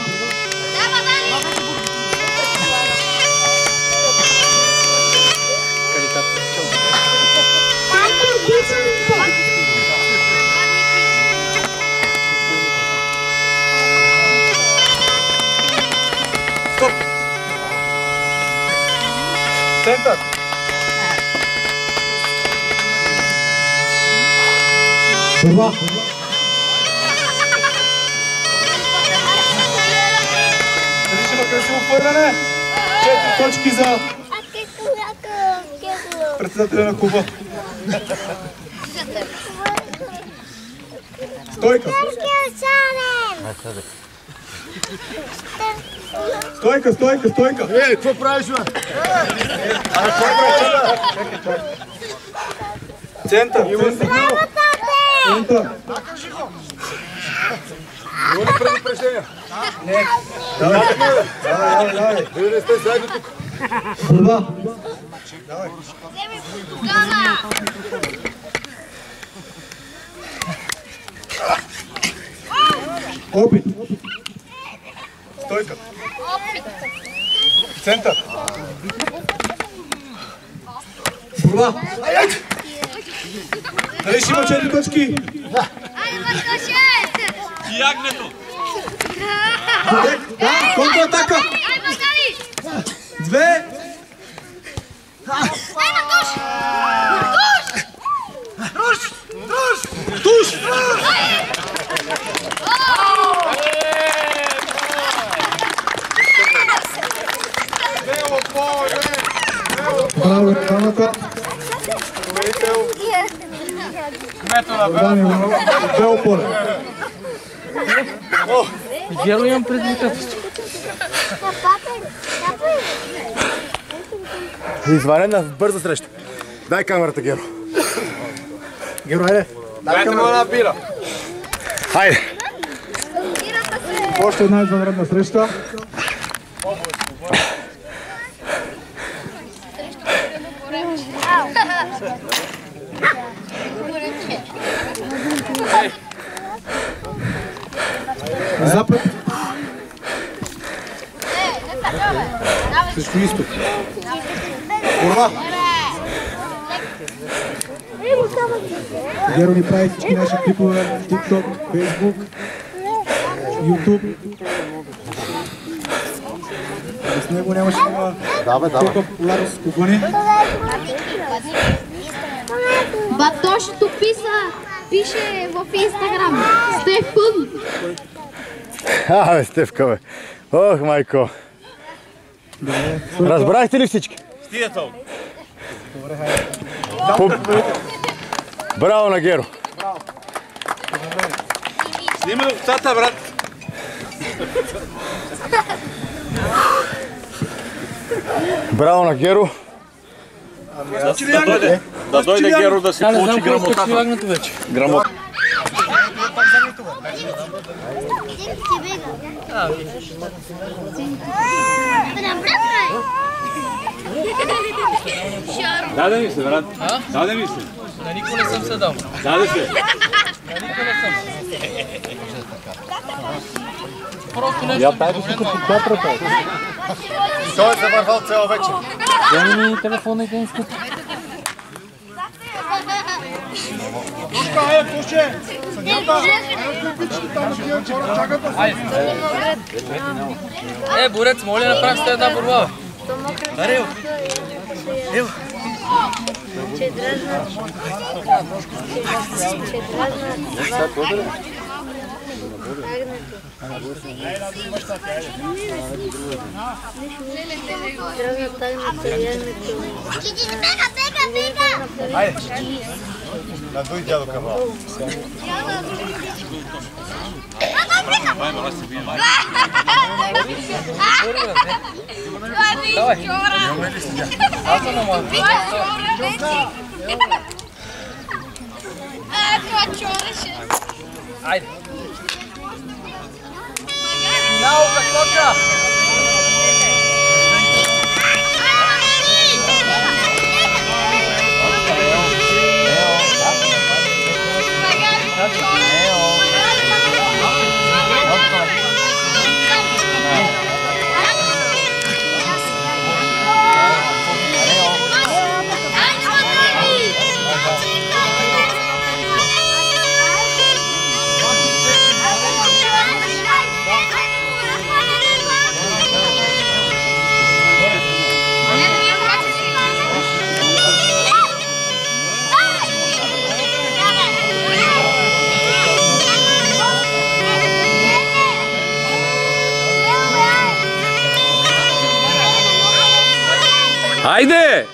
Стоп! Център! Борба! Дали ще има красиво хвърляне? 4 точки за председателя на клуба. Стойка! Стойка, стойка, стойка! Ей, какво правиш, бе? Център, център! Център! Има ли предупреждения? Не! Давай! Давай, давай! Вие не сте заедно тук. Борба! Опит! Стойка! Център! Борба! Дали ще има 4 точки? И агнето! Да, контратака! Две! Туш! Браво, двамата! Бел поле! Геро имам предизвикателство. Изварена бърза среща. Дай камерата, Геро. Геро, айде! Дайте му една бира. Хайде! Още една извънредна среща. Запад. Срещу изток. Борба. Геро ни прави всички наши клипове в TikTok, Facebook, YouTube. Без него нямаше да има толкова популярност с купване. Батошето пише в Инстаграм. Стефън. Абе, Стефка, бе. Ох, майко. Разбрахте ли всички? Стига толкова. Браво на Геро. Снимай овцата, брат. Браво на Геро. Да дойде Геро да си получи грамотата. Грамота. Даде ми се, брат. Даде ми се. На никой не съм се дал. Даде се. На никой не съм. Просто Я тази тук подкопрата. Той е завървал цял вечер. Дай ми телефона и да изкупи. Тушка, айде, тушче! Съдята! Там тия хора чакат да се... Борец, моля да направиш една борба. Дарил! Ево! Надуй дядо към Ajde. Nauka, toča. Ajde!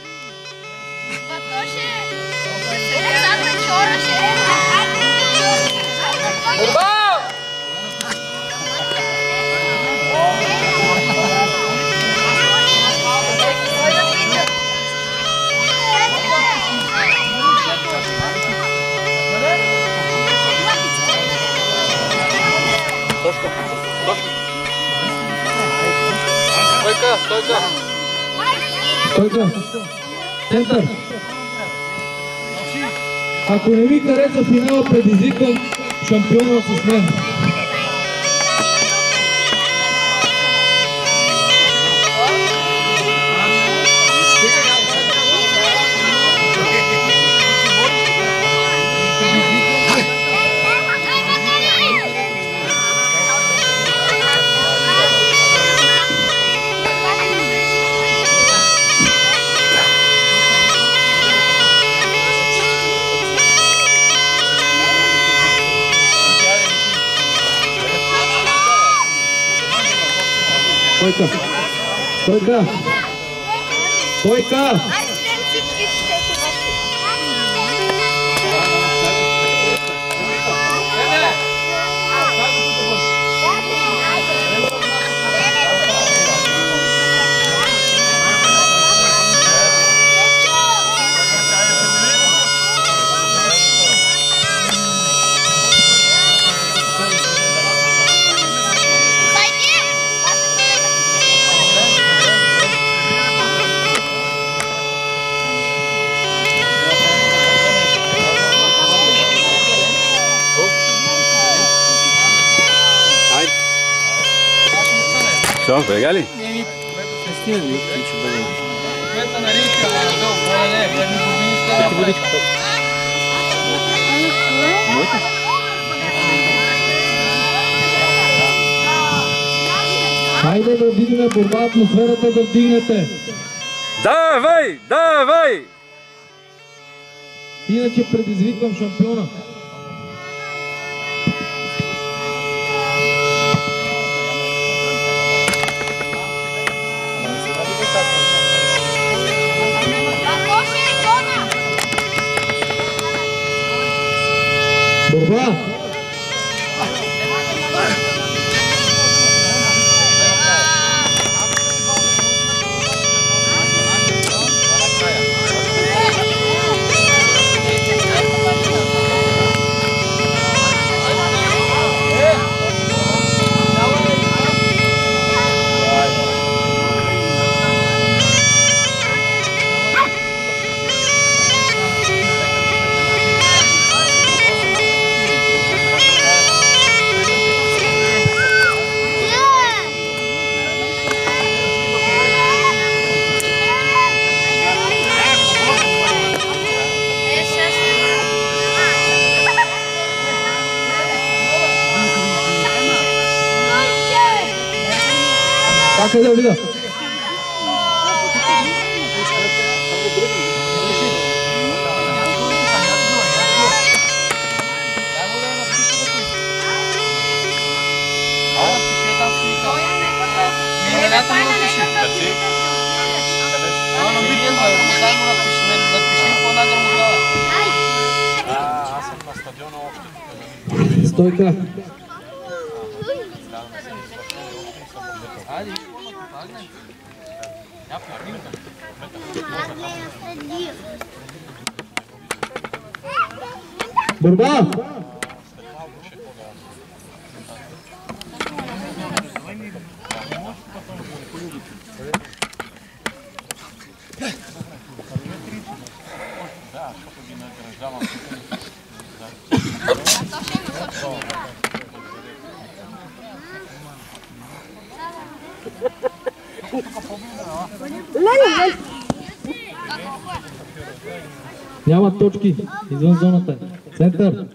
Стойка. Стойка, център. Ако не ви хареса финала, предизвиквам шампиона с мен. Стойка! Що, бега ли? Хайде да вдигне борба, атмосферата да вдигнете. Давай! Иначе предизвиквам шампиона. Борба! Как да видя? Стойка. Борба! Няма точки извън зоната. Център.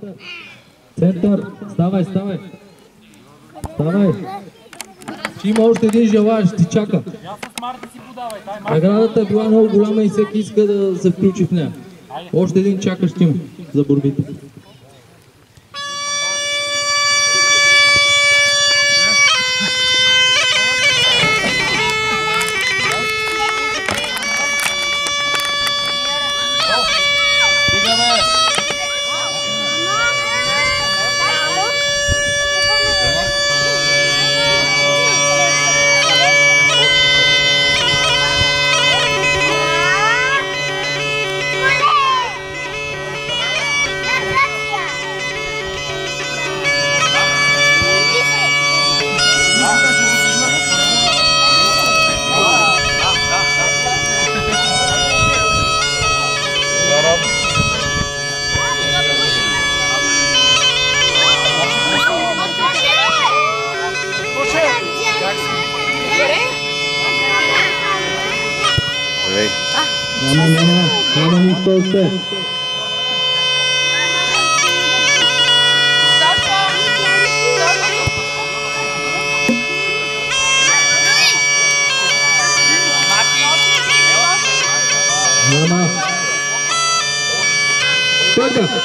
Център. Ставай, ставай. Ставай. Ще има още един желаещ, ти чака. Наградата е била много голяма и всеки иска да се включи в нея. Още един чакащ има за борбите. Няма нищо още. Няма. Стойка.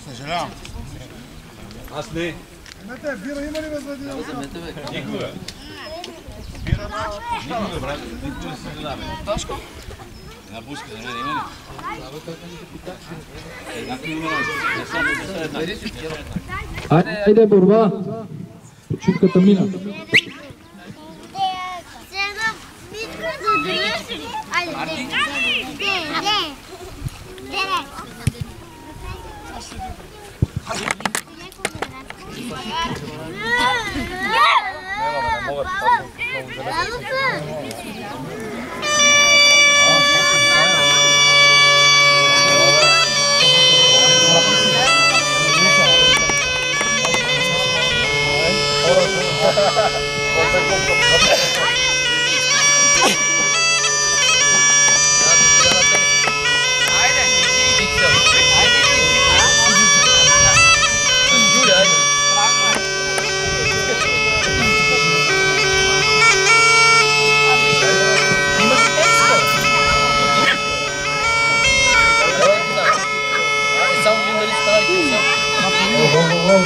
Съжалявам. Аз не. Мете, бира има ли възведение? Никога. Бира на пущава. Никога не се не даме. Тошко? Една бушка за мен има ли? Еднакви има ли? Айде, борба. Почивката мина.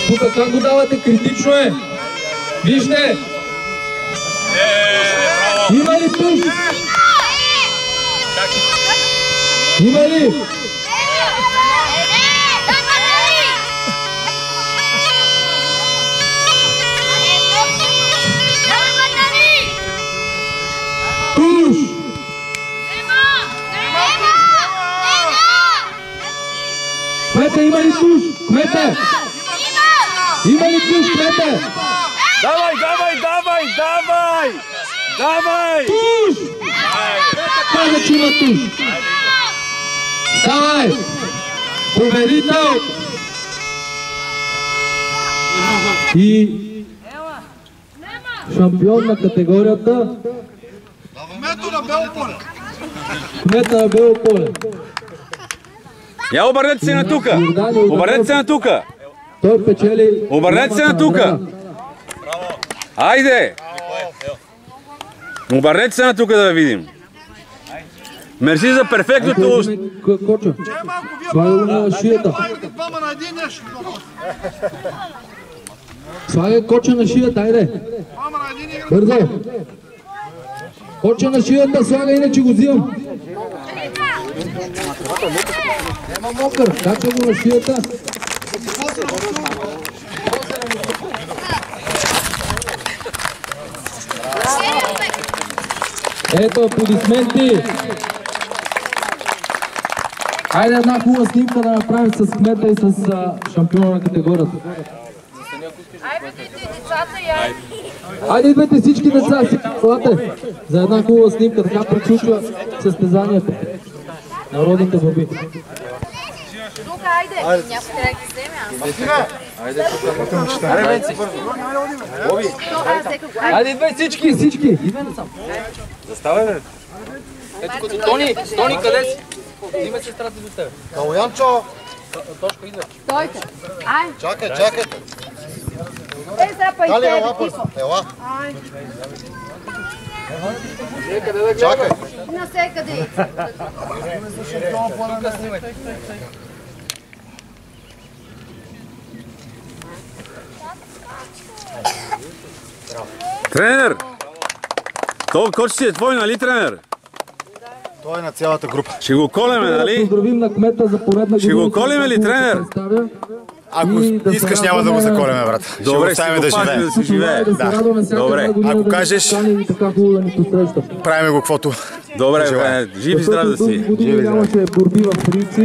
Тук как го давате критично е? Вижте! Има ли туш? Има ли? Туш! Кмете, има ли туш? Кмете! Има ли туш, кмете? Давай, давай, давай, давай! Давай! Туш! Каза, че има туш. Давай! Победител! И шампион на категорията Кмето на Бело поле. кмета на Бело поле. Я обърнете се на тука! Обърнете се на тука! Той печели... Обърнете се на тука! Айде! Обърнете се на тука да видим. Мерси за перфектното уст. Коча. Слагай го на шията. Двама на един нещо. Слагай Коча на шията, айде. Двама на един игра. Бързо. Коча на шията, слагай, иначе го взимам. Нема мокър, кача го на шията. Ето, аплодисменти! Хайде една хубава снимка да направим с кмета и с шампиона на категорията. Хайде, идвайте всички деца, елате за една хубава снимка, така приключва състезанието. Народните борби. Тук, айде! Някой трябва да ги вземе. Айде, идвай всички, всички! Заставай, бе. Ето като Тони, къде си? Взимай сестрата до тебе. Калоянчо! Тошко, идва. Стойте! Ай! Чакайте! Сега па и Дали тебе, ела Тихо! Ела! Чакай! Насекъде! Тренер! То коч си е твой, нали, тренер? Той е на цялата група. Ще го колеме, нали? Поздравим на кмета за поредна година. Ще го колеме ли, тренер? Ако искаш, няма да го заколеме, брат. Добре, ще ще го оставим да си живее. Добре. Ако кажеш, правиме го каквото. Добре, жив и здрав да си. Нямаше борби в Фрици.